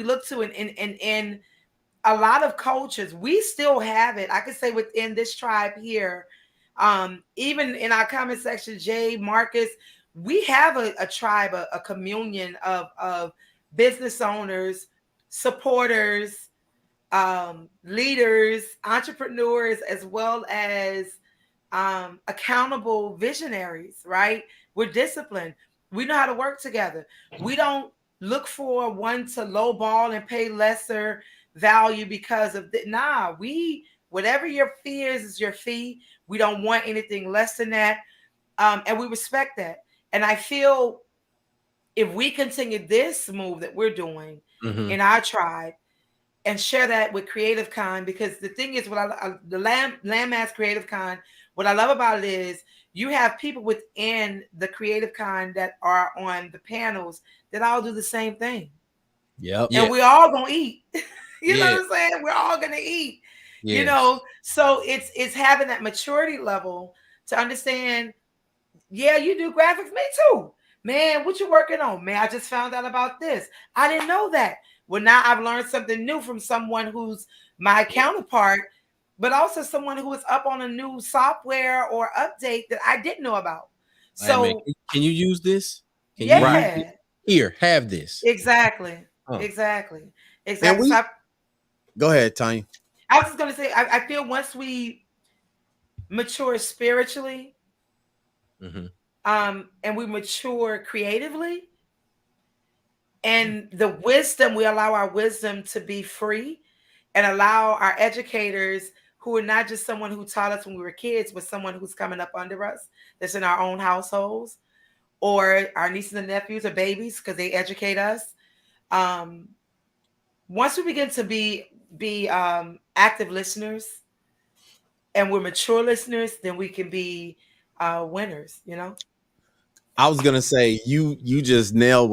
look to? And a lot of cultures, we still have it. I could say within this tribe here, even in our comment section, Jay, Marcus, we have a tribe, a communion of business owners, supporters, leaders, entrepreneurs, as well as accountable visionaries, right? We're disciplined. We know how to work together. We don't look for one to lowball and pay lesser value because of the whatever your fee is your fee. We don't want anything less than that. And we respect that. And I feel if we continue this move that we're doing in our tribe and share that with Creative Con, because the thing is, the Landmass Creative Con, what I love about it is you have people within the Creative Con that are on the panels that all do the same thing. Yep. And we all gonna eat. You know what I'm saying? We're all gonna eat. Yes. You know, so it's having that maturity level to understand. Yeah, you do graphics, me too. Man, what you working on? Man, I just found out about this. I didn't know that. Well, now I've learned something new from someone who's my counterpart, but also someone who is up on a new software or update that I didn't know about. So, hey man, can you use this? Can yeah, you use it? Here, have this. Exactly. Exactly. Exactly. Go ahead, Tonya. I was just going to say, I feel once we mature spiritually, and we mature creatively, and the wisdom, we allow our wisdom to be free and allow our educators who are not just someone who taught us when we were kids, but someone who's coming up under us that's in our own households, or our nieces and nephews or babies because they educate us. Once we begin to be active listeners and we're mature listeners, then we can be winners, you know? I was gonna say you just nailed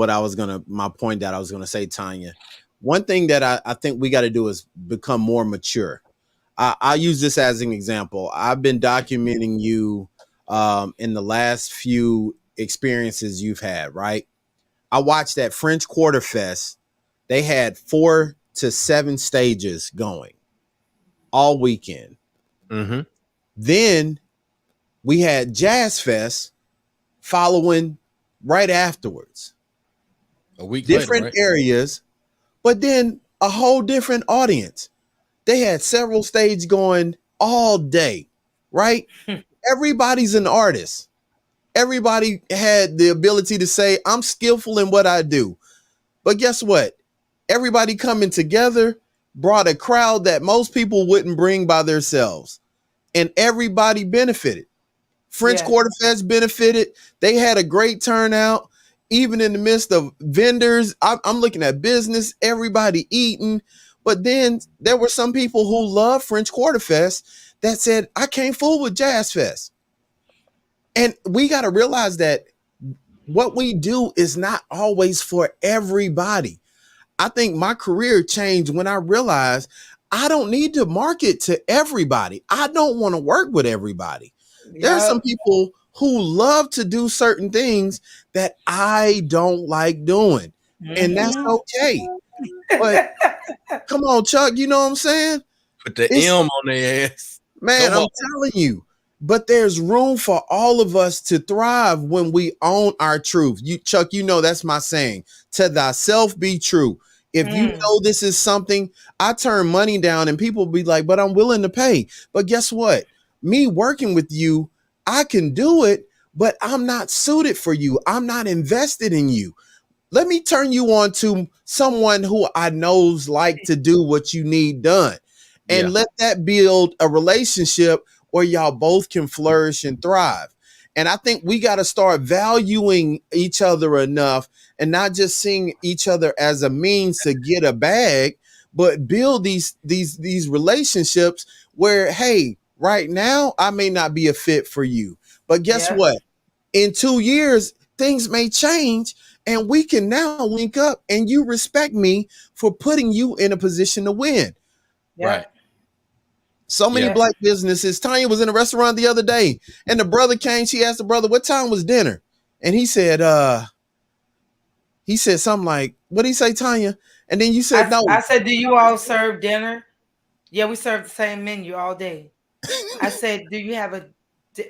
my point that I was gonna say, Tonya. One thing that I think we got to do is become more mature. I use this as an example. I've been documenting you in the last few experiences you've had, right? I watched that French Quarter Fest. They had 4 to 7 stages going all weekend. Then we had Jazz Fest following right afterwards. A week different later, right? areas, but then a whole different audience. They had several stages going all day, right? Everybody's an artist. Everybody had the ability to say, I'm skillful in what I do. But guess what? Everybody coming together brought a crowd that most people wouldn't bring by themselves. And everybody benefited. French Quarter Fest benefited. They had a great turnout, even in the midst of vendors. I'm looking at business, everybody eating. But then there were some people who love French Quarter Fest that said, I can't fool with Jazz Fest. And we got to realize that what we do is not always for everybody. I think my career changed when I realized I don't need to market to everybody. I don't want to work with everybody. There are some people who love to do certain things that I don't like doing. And that's okay. But come on, Chuck, you know what I'm saying? Put the M on their ass. Man, I'm telling you. But there's room for all of us to thrive when we own our truth. You, Chuck, you know that's my saying. To thyself be true. If you know this is something, I turn money down and people be like, but I'm willing to pay. But guess what? Me working with you, I can do it, but I'm not suited for you. I'm not invested in you. Let me turn you on to someone who I know's like to do what you need done. And let that build a relationship where y'all both can flourish and thrive. And I think we got to start valuing each other enough and not just seeing each other as a means to get a bag, but build these relationships where, hey, right now I may not be a fit for you, but guess what? In 2 years, things may change and we can now link up and you respect me for putting you in a position to win. Right. So many black businesses. Tonya was in a restaurant the other day and the brother came. She asked the brother, what time was dinner? And he said something like, what did he say, Tonya? And then you said, no. I said, do you all serve dinner? Yeah, we serve the same menu all day. I said, do you have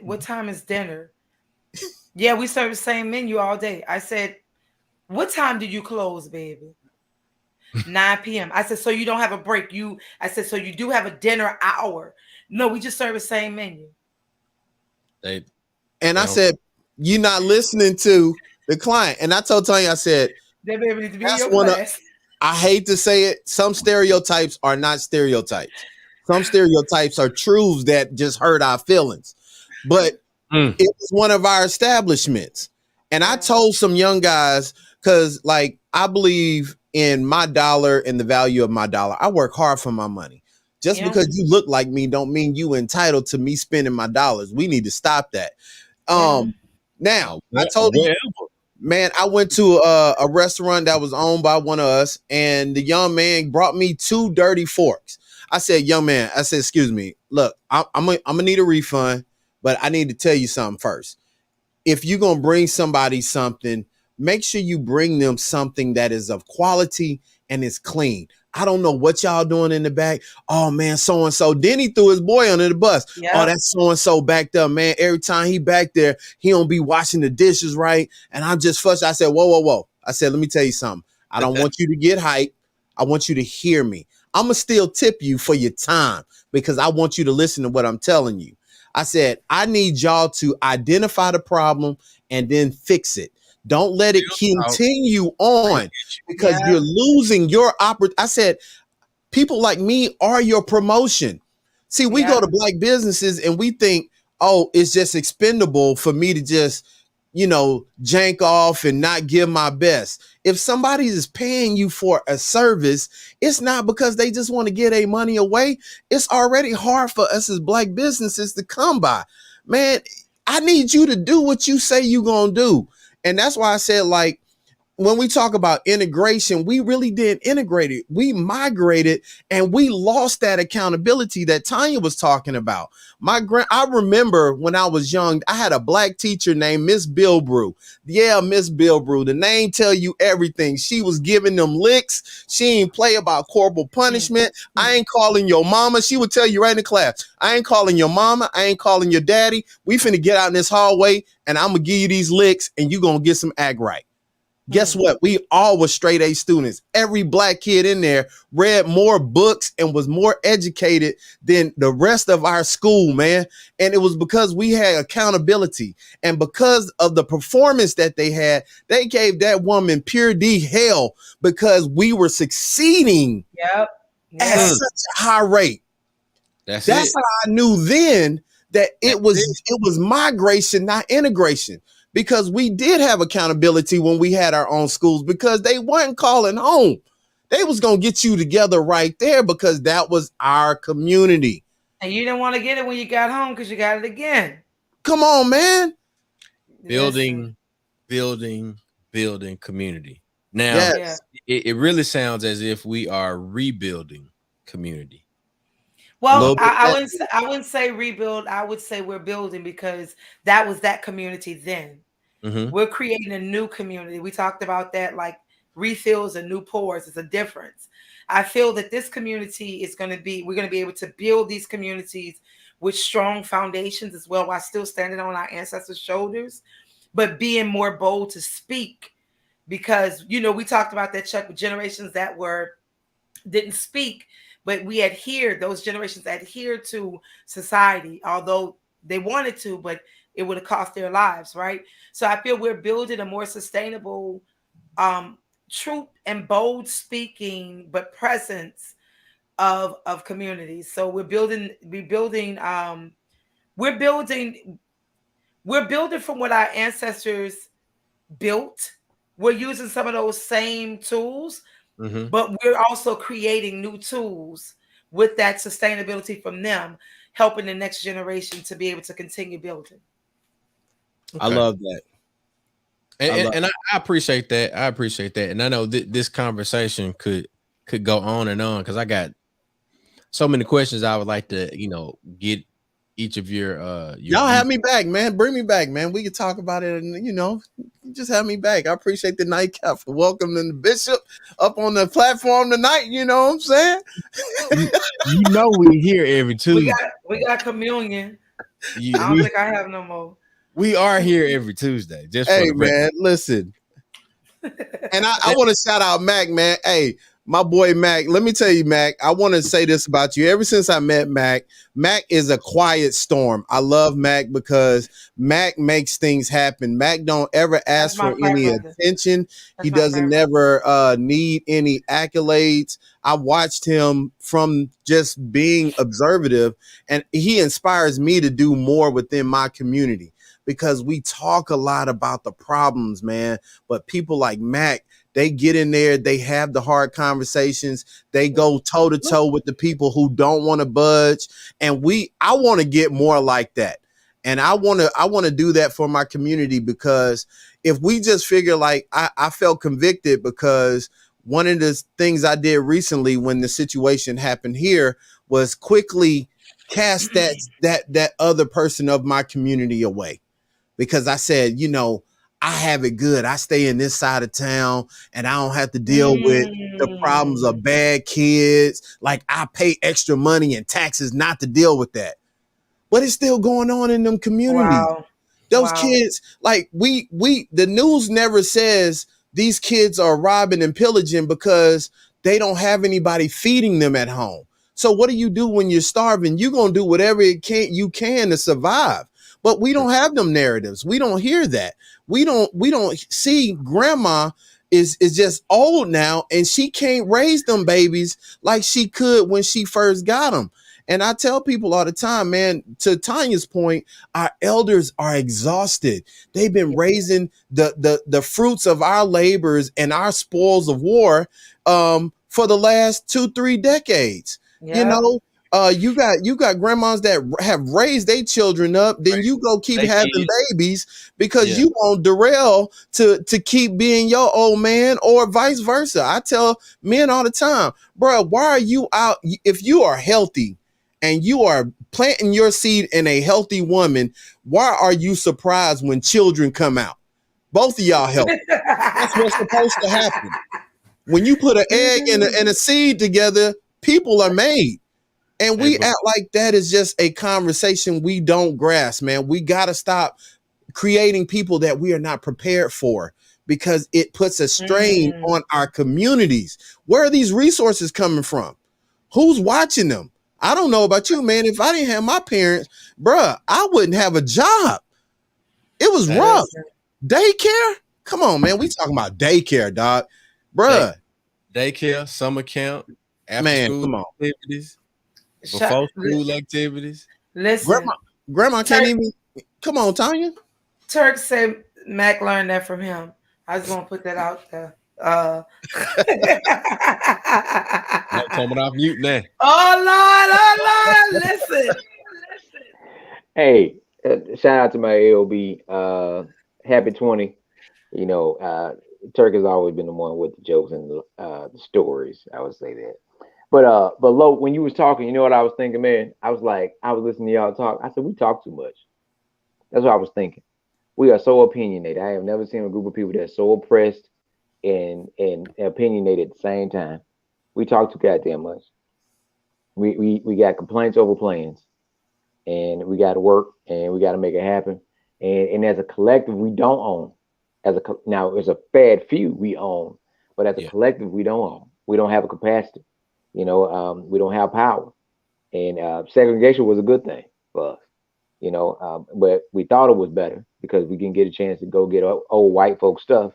what time is dinner? Yeah, we serve the same menu all day. I said, what time do you close, baby? 9 p.m. I said, so you don't have a break. I said, so you do have a dinner hour. No, we just serve the same menu. And I said, you're not listening to the client. And I told Tonya, I said, that baby needs to be in that's your one of, class. I hate to say it, some stereotypes are not stereotypes. Some stereotypes are truths that just hurt our feelings. But it was one of our establishments. And I told some young guys, because like I believe in my dollar and the value of my dollar. I work hard for my money. Just because you look like me don't mean you entitled to me spending my dollars. We need to stop that. Now I told you, man, I went to a restaurant that was owned by one of us, and the young man brought me 2 dirty forks. I said, young man, I said, excuse me, look, I'm gonna need a refund, but I need to tell you something first. If you're gonna bring somebody something, make sure you bring them something that is of quality and is clean. I don't know what y'all doing in the back. Oh man, so and so. Then he threw his boy under the bus. Yep. Oh, that's so and so back there, man. Every time he back there, he don't be washing the dishes right. And I'm just frustrated. I said, whoa. I said, let me tell you something. I don't want you to get hyped. I want you to hear me. I'm gonna still tip you for your time because I want you to listen to what I'm telling you. I said, I need y'all to identify the problem and then fix it. Don't let it continue on because you're losing your opportunity. I said, people like me are your promotion. See, we go to black businesses and we think, oh, it's just expendable for me to just, jank off and not give my best. If somebody is paying you for a service, it's not because they just want to get their money away. It's already hard for us as black businesses to come by. Man, I need you to do what you say you're going to do. And that's why I said, like, when we talk about integration, we really did integrate it. We migrated and we lost that accountability that Tonya was talking about. I remember when I was young, I had a black teacher named Miss Bilbrew. Yeah, Miss Bilbrew. The name tell you everything. She was giving them licks. She ain't play about corporal punishment. I ain't calling your mama. She would tell you right in the class, I ain't calling your mama. I ain't calling your daddy. We finna get out in this hallway and I'm gonna give you these licks and you gonna get some act right. Guess what? We all were straight A students. Every black kid in there read more books and was more educated than the rest of our school, man. And it was because we had accountability. And because of the performance that they had, they gave that woman pure D hell because we were succeeding at such a high rate. That's how I knew then that it was migration, not integration. Because we did have accountability when we had our own schools because they weren't calling home. They was going to get you together right there because that was our community. And you didn't want to get it when you got home because you got it again. Come on, man. Building community. Now, it really sounds as if we are rebuilding community. Well, I wouldn't say rebuild. I would say we're building because that was that community then. Mm-hmm. We're creating a new community. We talked about that, like refills and new pours. It's a difference. I feel that this community we're going to be able to build these communities with strong foundations as well while still standing on our ancestors' shoulders, but being more bold to speak because, we talked about that, Chuck, with generations that didn't speak. But those generations adhered to society, although they wanted to, but it would have cost their lives, right? So I feel we're building a more sustainable, true and bold speaking, but presence of communities. So we're building from what our ancestors built. We're using some of those same tools. Mm-hmm. But we're also creating new tools with that sustainability from them, helping the next generation to be able to continue building. Okay. I love that. And I appreciate that. I appreciate that. And I know this conversation could go on and on because I got so many questions I would like to, get each of your y'all have me back, man. Bring me back, man. We could talk about it and just have me back. I appreciate the Nightcap for welcoming the bishop up on the platform tonight. You know what I'm saying? We here every Tuesday. We got communion. I don't think I have no more. We are here every Tuesday. Just hey, man, listen. And I want to shout out Mac, man. Hey, My boy Mac, let me tell you, Mac, I want to say this about you. Ever since I met Mac, Mac is a quiet storm. I love Mac because Mac makes things happen. Mac don't ever ask for any attention. He doesn't never need any accolades. I watched him from just being observative, and he inspires me to do more within my community because we talk a lot about the problems, man. But people like Mac, they get in there, they have the hard conversations, they go toe to toe with the people who don't want to budge. And I want to get more like that. And I want to do that for my community, because if we just figure, like, I felt convicted because one of the things I did recently when the situation happened here was quickly cast that other person of my community away, because I said, I have it good. I stay in this side of town and I don't have to deal with the problems of bad kids. Like, I pay extra money and taxes not to deal with that. But it's still going on in them communities. Wow. Those kids, like, the news never says these kids are robbing and pillaging because they don't have anybody feeding them at home. So what do you do when you're starving? You're going to do whatever you can to survive. But we don't have them narratives. We don't hear that. We don't see grandma is just old now, and she can't raise them babies like she could when she first got them. And I tell people all the time, man, to Tonya's point, our elders are exhausted. They've been raising the fruits of our labors and our spoils of war for the last 2-3 decades. Yep. You got grandmas that have raised their children up, then you go keep having babies because you want Darrell to keep being your old man, or vice versa. I tell men all the time, bro, why are you out? If you are healthy and you are planting your seed in a healthy woman, why are you surprised when children come out? Both of y'all healthy. That's what's supposed to happen. When you put an egg and a seed together, people are made. And we act like that is just a conversation we don't grasp, man. We got to stop creating people that we are not prepared for, because it puts a strain on our communities. Where are these resources coming from? Who's watching them? I don't know about you, man. If I didn't have my parents, bruh, I wouldn't have a job. It was rough. Daycare? Come on, man. We talking about daycare, dog. Bruh. Daycare, summer camp, after school activities. Before school activities. Listen, grandma can't even. Come on, Tonya. Turk said Mac learned that from him. I was gonna put that out there. Coming off mute now. Oh Lord, listen. Hey, shout out to my AOB. Happy 20. Turk has always been the one with the jokes and the stories. I would say that. But Lo, when you was talking, you know what I was thinking, man? I was listening to y'all talk. I said, we talk too much. That's what I was thinking. We are so opinionated. I have never seen a group of people that's so oppressed and opinionated at the same time. We talk too goddamn much. We got complaints over plans, and we got to work, and we got to make it happen. And as a collective, we don't own. Now, as a bad few, we own, but as a collective, we don't own. We don't have a capacity. We don't have power, and segregation was a good thing for us, but we thought it was better because we can get a chance to go get old white folk stuff.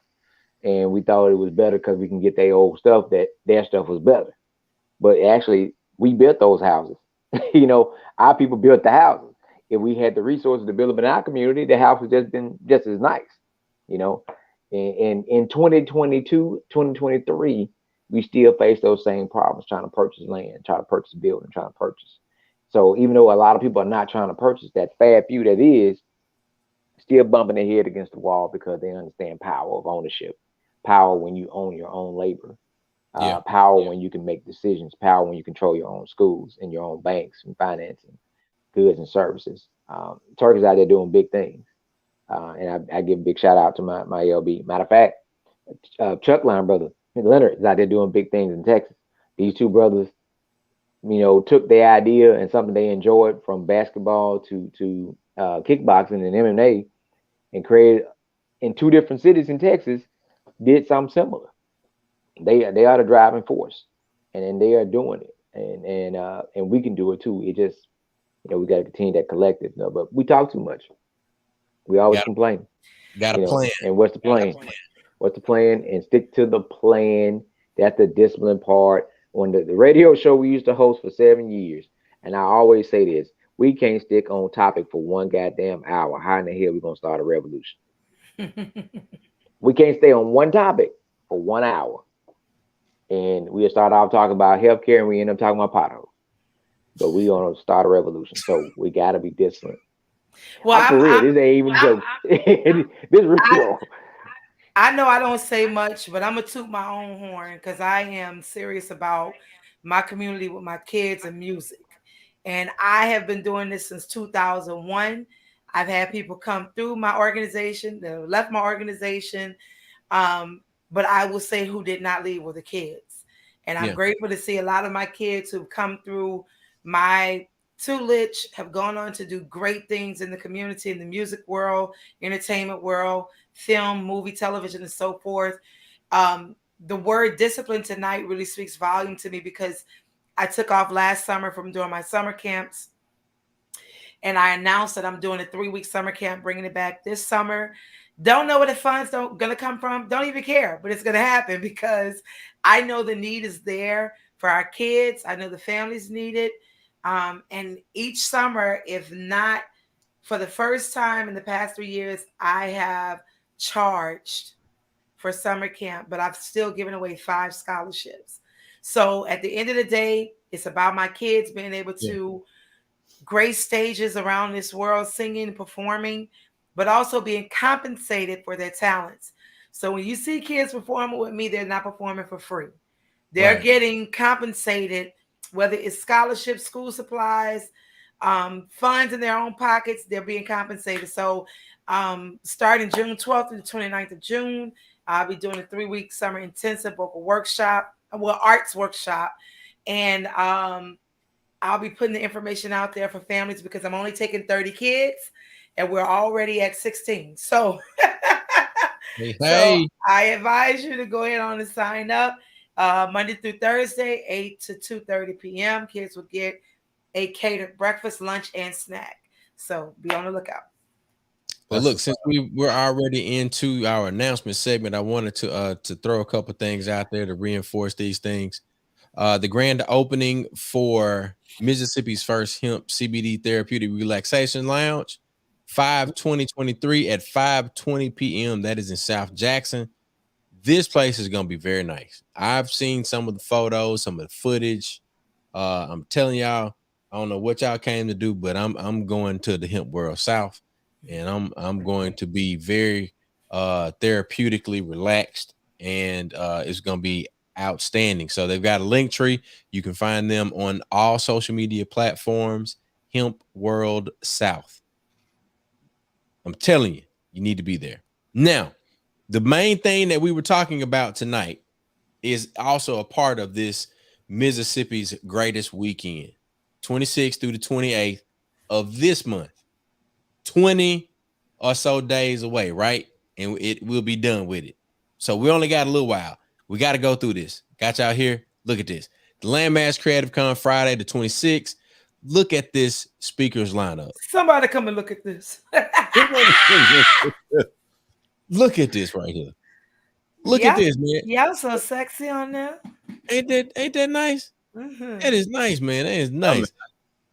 And we thought it was better because we can get their old stuff, that their stuff was better. But actually, we built those houses. Our people built the houses. If we had the resources to build them in our community, the house would just been just as nice, And in 2022, 2023, we still face those same problems, trying to purchase land, trying to purchase building, trying to purchase. So even though a lot of people are not trying to purchase, that fat few that is still bumping their head against the wall because they understand power of ownership, power when you own your own labor, power when you can make decisions, power when you control your own schools and your own banks and financing, goods and services. Turkey's out there doing big things. And I give a big shout out to my LB. Matter of fact, Chuck Line brother, Leonard, is out there doing big things in Texas. These two brothers, took their idea and something they enjoyed from basketball to kickboxing and MMA, and created in 2 different cities in Texas, did something similar. They are the driving force, and they are doing it, and we can do it too. It just, we got to continue that collective. No, but we talk too much. We always Got complain. got a plan. And what's the plan? What's the plan? And stick to the plan. That's the discipline part. On the radio show we used to host for 7 years, and I always say this: we can't stick on topic for one goddamn hour. How in the hell we gonna start a revolution? We can't stay on one topic for 1 hour. And we start off talking about healthcare, and we end up talking about potholes. But we gonna start a revolution, so we gotta be disciplined. Well, for real, this ain't even joke. This real. I know I don't say much, but I'm gonna toot my own horn because I am serious about my community with my kids and music. And I have been doing this since 2001. I've had people come through my organization, that left my organization, but I will say who did not leave were the kids. And I'm grateful to see a lot of my kids who've come through my tutelage have gone on to do great things in the community, in the music world, entertainment world, film, movie, television, and so forth. The word discipline tonight really speaks volume to me because I took off last summer from doing my summer camps. And I announced that I'm doing a 3-week summer camp, bringing it back this summer. Don't know where the funds going to come from. Don't even care, but it's going to happen because I know the need is there for our kids. I know the families need it. And each summer, if not for the first time in the past 3 years, I have charged for summer camp, but I've still given away 5 scholarships. So at the end of the day, it's about my kids being able to grace stages around this world, singing, performing, but also being compensated for their talents. So when you see kids performing with me, they're not performing for free. They're getting compensated, whether it's scholarships, school supplies, funds in their own pockets, they're being compensated. So starting June 12th through the 29th of June, I'll be doing a 3-week summer intensive vocal workshop, arts workshop. And I'll be putting the information out there for families because I'm only taking 30 kids and we're already at 16. So, so I advise you to go ahead on and sign up. Monday through Thursday, 8 to 2:30 p.m. Kids will get a catered breakfast, lunch, and snack. So be on the lookout. Well, look, since we're already into our announcement segment, I wanted to throw a couple things out there to reinforce these things. The grand opening for Mississippi's first hemp CBD therapeutic relaxation lounge, 5/20/23 at 5:20 p.m. That is in South Jackson. This place is going to be very nice. I've seen some of the photos, some of the footage. I'm telling y'all, I don't know what y'all came to do, but I'm going to the Hemp World South, and I'm going to be very therapeutically relaxed, and it's going to be outstanding. So they've got a link tree. You can find them on all social media platforms. Hemp World South. I'm telling you, you need to be there. Now, the main thing that we were talking about tonight is also a part of this Mississippi's greatest weekend, 26th through the 28th of this month. 20 or so days away, right? And it will be done with it. So we only got a little while. We got to go through this. Got y'all here? Look at this. The Landmass Creative Con Friday the 26th. Look at this speakers lineup. Somebody come and look at this. Look at this right here. Look at this, man. Y'all so sexy on there. Ain't that nice? Mm-hmm. That is nice, man. That is nice.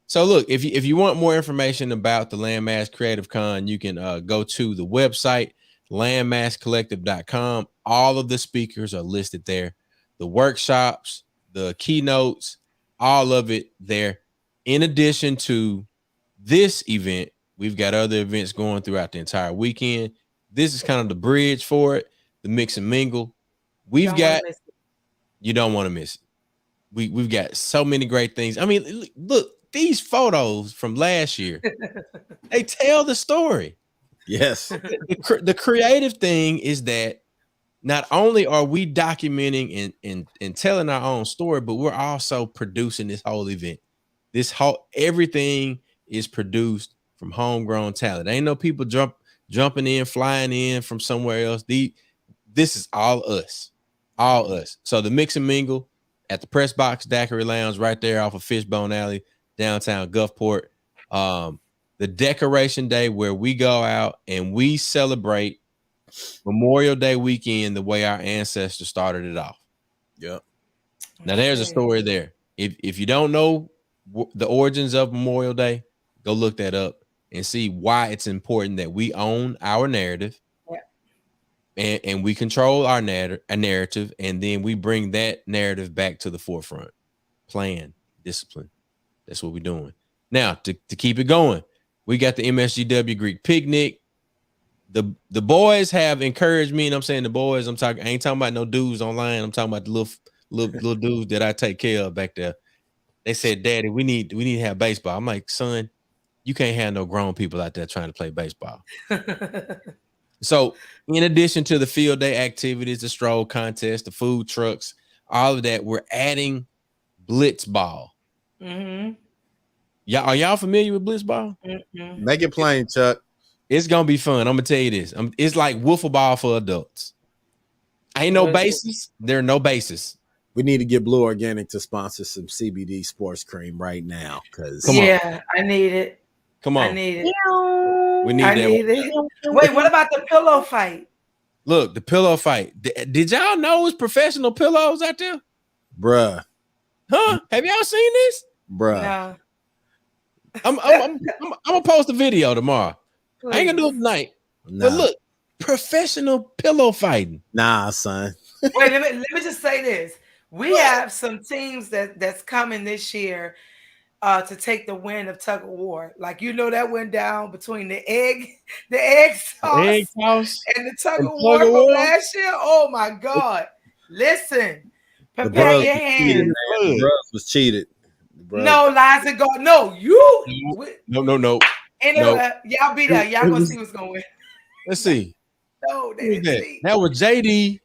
So look, if you want more information about the Landmass Creative Con, you can go to the website, landmasscollective.com. All of the speakers are listed there. The workshops, the keynotes, all of it there. In addition to this event, we've got other events going throughout the entire weekend. This is kind of the bridge for it, the mix and mingle. You don't want to miss it. We've got so many great things. I mean, look, these photos from last year, they tell the story. Yes. The creative thing is that not only are we documenting and telling our own story, but we're also producing this whole event. Everything is produced from homegrown talent. Ain't no people jumping in, flying in from somewhere else. This is all us. All us. So the mix and mingle at the Press Box Daiquiri Lounge right there off of Fishbone Alley, downtown Gulfport. The Decoration Day where we go out and we celebrate Memorial Day weekend the way our ancestors started it off. Yep. Now there's a story there. If you don't know the origins of Memorial Day, go look that up and see why it's important that we own our narrative. And we control our narrative, and then we bring that narrative back to the forefront. Plan, discipline. That's what we're doing. Now, to keep it going, we got the MSGW Greek picnic. The boys have encouraged me, and I'm saying the boys, I ain't talking about no dudes online. I'm talking about the little dudes that I take care of back there. They said, Daddy, we need to have baseball. I'm like, son, you can't have no grown people out there trying to play baseball. So in addition to the field day activities, the stroll contest, the food trucks, all of that, we're adding blitz ball. Mm-hmm. Are y'all familiar with blitz ball? Mm-hmm. Make it plain, Chuck. It's gonna be fun. I'm gonna tell you this. It's like wiffle ball for adults. Ain't no bases. There are no bases. We need to get Blue Organic to sponsor some CBD sports cream right now. I need it. Come on. I need it. We need that. Wait, what about the pillow fight? Look, the pillow fight. Did y'all know it's professional pillows out there? Bruh. Huh? Have y'all seen this? Bruh. No. I'm gonna post a video tomorrow. Please. I ain't gonna do it tonight. Nah. But look, professional pillow fighting. Nah, son. Wait, let me just say this. We have some teams that's coming this year to take the win of tug of war. Like, that went down between the egg sauce and the tug of war from last year. Oh my God. Listen, prepare your hands. The bros was cheated. No, lies and God. No, you. No. Anyway, y'all be there. Y'all gonna see what's going to win. Let's see. No, they didn't see. That was JD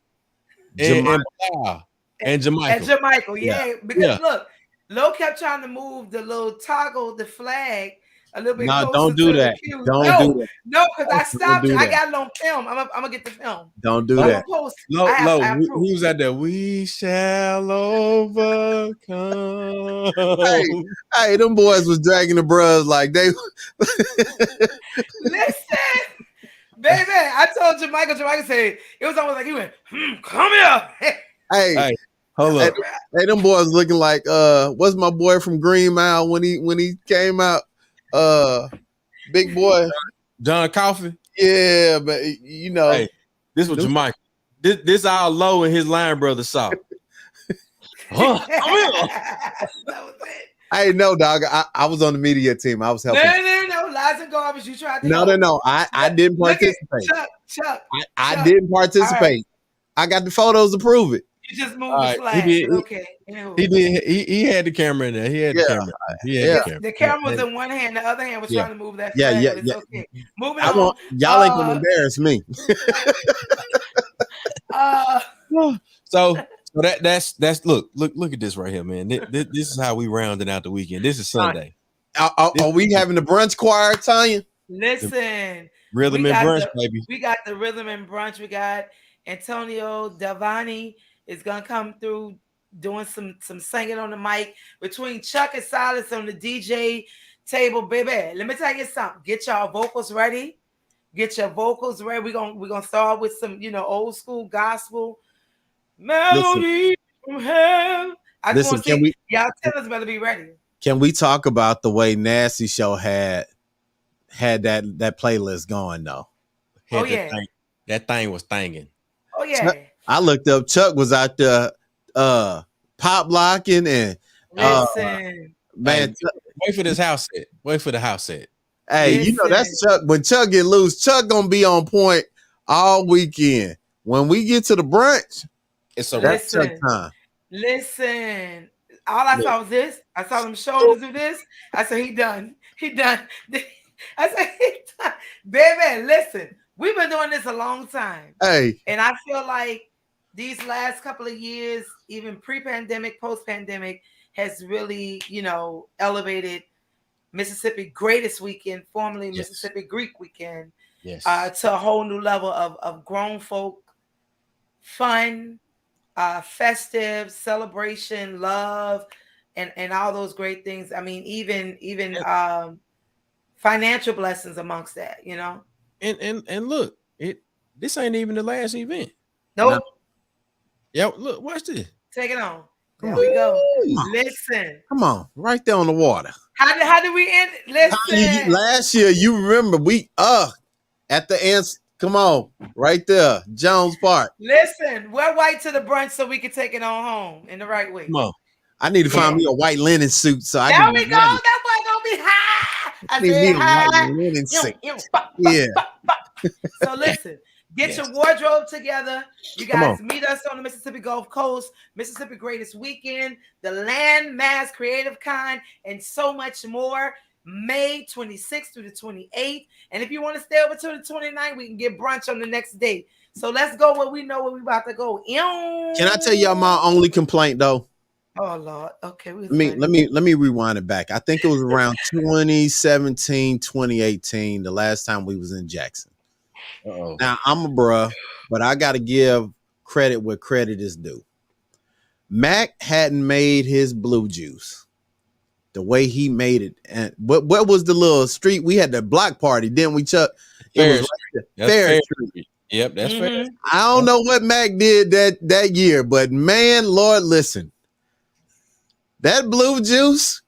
and Jamichael. And Jamichael, yeah. Because look, Lo kept trying to move the little toggle, the flag, a little bit closer. Don't do that. Don't do that. No, because I stopped you. I got it on film. I'm gonna get the film. Don't do that. He was out there. We shall overcome. Hey, them boys was dragging the bros like they. Listen, baby, I told Jamichael said it was almost like he went, come here. Hey, hold up. Hey, them boys looking like what's my boy from Green Mile when he came out? Big boy. John Coffey. Yeah, but hey, this was Jamaica. This all Low and his line brother saw. That was it. Hey, no, dog. I was on the media team. I was helping. No, lies and garbage. You tried to No. I didn't participate. Chuck. I didn't participate. Right. I got the photos to prove it. You just moved the flag. He did. Okay. He did. He had the camera in there. He had the camera. The camera was in one hand. The other hand was trying to move that flag. It's okay. Moving on. Y'all ain't gonna embarrass me. So that's look at this right here, man. This is how we rounding out the weekend. This is Sunday. Are we having the brunch choir, Tonya? Listen, rhythm and brunch, baby. We got the rhythm and brunch. We got Antonio Davani is gonna come through doing some singing on the mic between Chuck and Silas on the DJ table, baby. Let me tell you something. Get y'all vocals ready. Get your vocals ready. We're gonna start with some old school gospel melody from hell. I just want to see y'all tell us better be ready. Can we talk about the way Nasty Show had that playlist going though? That thing was thanging. Oh yeah. I looked up. Chuck was out there pop locking and listen. Man, wait for this house set. Wait for the house set. Hey, that's Chuck. When Chuck get loose, Chuck gonna be on point all weekend. When we get to the brunch, that's Chuck time. Listen, all I saw was this. I saw them shoulders do this. I said, he done. I said, he done. Baby, listen, we've been doing this a long time. Hey. And I feel like these last couple of years, even pre-pandemic, post-pandemic, has really, elevated Mississippi Greatest Weekend, formerly Mississippi Greek Weekend, to a whole new level of grown folk, fun, festive celebration, love, and all those great things. I mean, even financial blessings amongst that, you know. And look, this ain't even the last event. Nope. No. Yo, look, watch this. Take it on. Come There on. we go. Come on. Listen. Come on, right there on the water. How did we end? Listen. Last year, you remember we at the ends. Come on, right there, Jones Park. Listen, wear white to the brunch so we can take it on home in the right way. Come on. I need to find me a white linen suit so I There can. we go. That's why it's gonna be high. I Need said me a high. white linen suit. Yeah. Yeah. So listen, get your wardrobe together. You Come guys on. meet us on the Mississippi Gulf Coast, Mississippi Greatest Weekend, the Landmass Creative Con, and so much more. May 26th through the 28th. And if you want to stay over till the 29th, we can get brunch on the next day. So let's go where we know where we about to go. Can I tell y'all my only complaint though? Oh Lord. Okay. Let me rewind it back. I think it was around 2017, 2018, the last time we was in Jackson. Uh-oh. Now I'm a bruh, but I gotta give credit where credit is due. Mac hadn't made his blue juice the way he made it. And what was the little street? We had the block party, didn't we, Chuck? It was right there. Fair Street. Yep, that's fair. I don't know what Mac did that year, but man, Lord, listen. That blue juice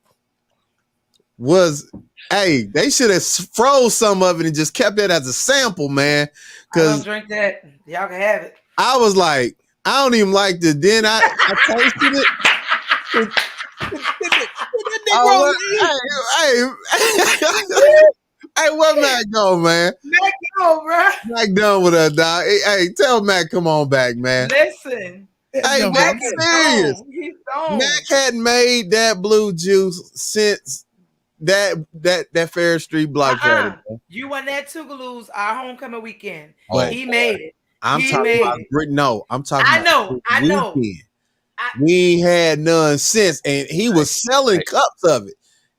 was, hey, they should have froze some of it and just kept it as a sample, man. I don't Because drink that. Y'all can have it. I was like, I don't even like this. Then I tasted it. Hey, where Mac go, man? Mac go, bro. Mac done with us, dog. Hey, tell Mac come on back, man. Listen. Hey, Mac I'm is serious. gone. He's gone. Mac hadn't made that blue juice since that Fair Street block party. You went at Tougaloo's our homecoming weekend. But he made it. I'm He talking made about it. no. I'm talking. I about know. I know. weekend. We ain't had none since, and he was selling cups of it.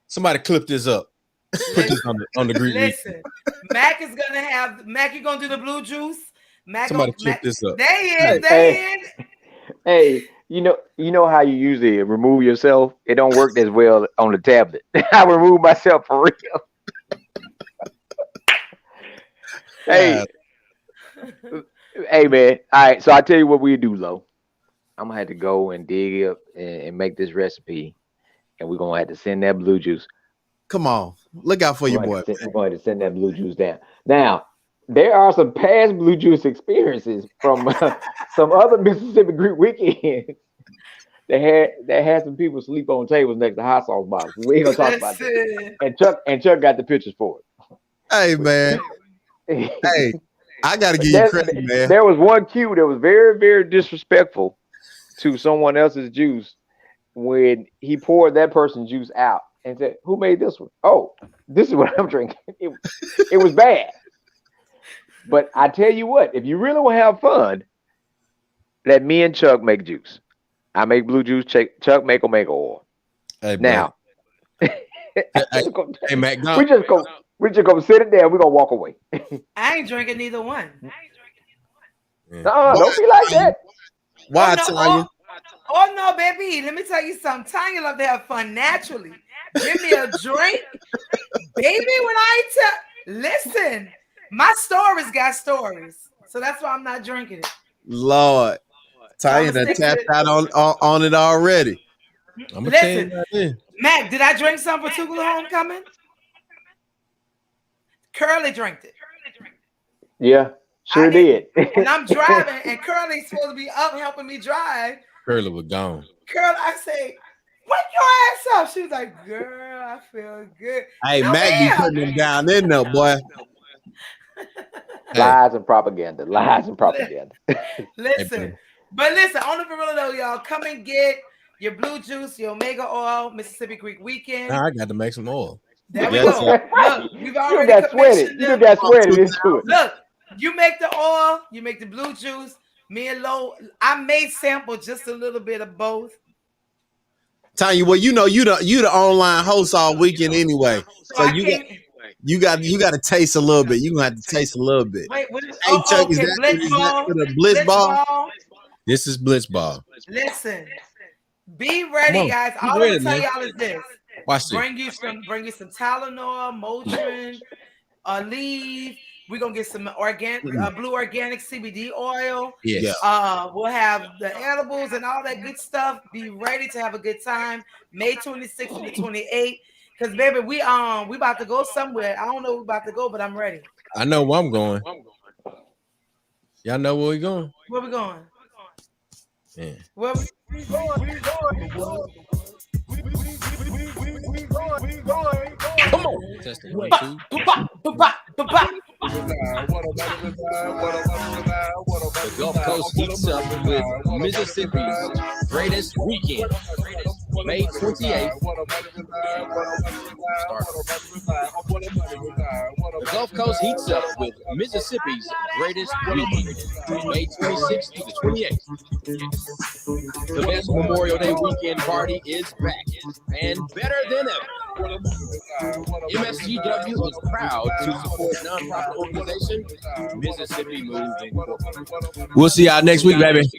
Somebody clip this up. Put this on the Greek. Listen, Mac is gonna have Mac. You gonna do the blue juice? Mac. Somebody clip this up. There he is. There he is. Hey, you know how you usually remove yourself? It don't work as well on the tablet. I remove myself for real. Hey, man. All right, so I tell you what we do, Lo. I'm gonna have to go and dig up and make this recipe, and we're gonna have to send that blue juice. Come on, look out for your boy. We're going to send that blue juice down. Now, there are some past blue juice experiences from some other Mississippi Greek weekends that had some people sleep on tables next to hot sauce boxes. We ain't gonna talk about that. And Chuck got the pictures for it. Hey, man. Hey, I gotta give you credit, man. There was one cue that was very, very disrespectful to someone else's juice when he poured that person's juice out and said, "Who made this one?" "Oh, this is what I'm drinking." It was bad. But I tell you what, if you really want to have fun, let me and Chuck make juice. I make blue juice. Chuck make omega oil. Hey, now, hey, Mac, we just gonna sit it down. We're gonna walk away. I ain't drinking neither one. Don't be like that. Why, oh, no, Tonya? Oh no, baby. Let me tell you something. Tonya love to have fun naturally. Give me a drink, baby. When I listen, my stories got stories, so that's why I'm not drinking it. Lord, Tonya done tapped out on it already. Listen, Mac, did I drink some for Tougaloo homecoming? Curly drank it. Yeah, sure did. And I'm driving, and Curly's supposed to be up helping me drive. Curly was gone. Curly, I say, wake your ass up. She was like, girl, I feel good. Hey, no, Mac, you putting them down in there, boy. Lies and propaganda. Lies and propaganda. Listen, but listen, on the real though, y'all, come and get your blue juice, your omega oil, Mississippi Greek Weekend. Now I got to make some oil. There we go. Look, we've already got sweated. You got sweated into it. Look, you make the oil, you make the blue juice. Me and Lo, I may sample just a little bit of both. Tonya, well, you know, you the online host all weekend anyway, so you got to taste a little bit. You gonna have to taste a little bit. Wait, hey, Chuck, is that for the bliss ball? This is Blitzball. Listen, be ready, guys. Be All ready, I'm gonna man. tell y'all is this: Watch this. bring you some Tylenol, Motrin, Aleve. We're gonna get some blue organic CBD oil. Yes. We'll have the edibles and all that good stuff. Be ready to have a good time. May 26th to the 28th. Because baby, we about to go somewhere. I don't know where we're about to go, but I'm ready. I know where I'm going. Y'all know where we going? Where we going? Yeah. Where we going? Come on. Testing 1, 2. The Gulf Coast heats up with Mississippi's greatest weekend. May 28th. The Gulf Coast heats up with Mississippi's greatest weekend. May 26th to the 28th. The best Memorial Day weekend party is back and better than ever. MSGW is proud to support nonprofit organization Mississippi Move Incorporated. We'll see y'all next week, baby.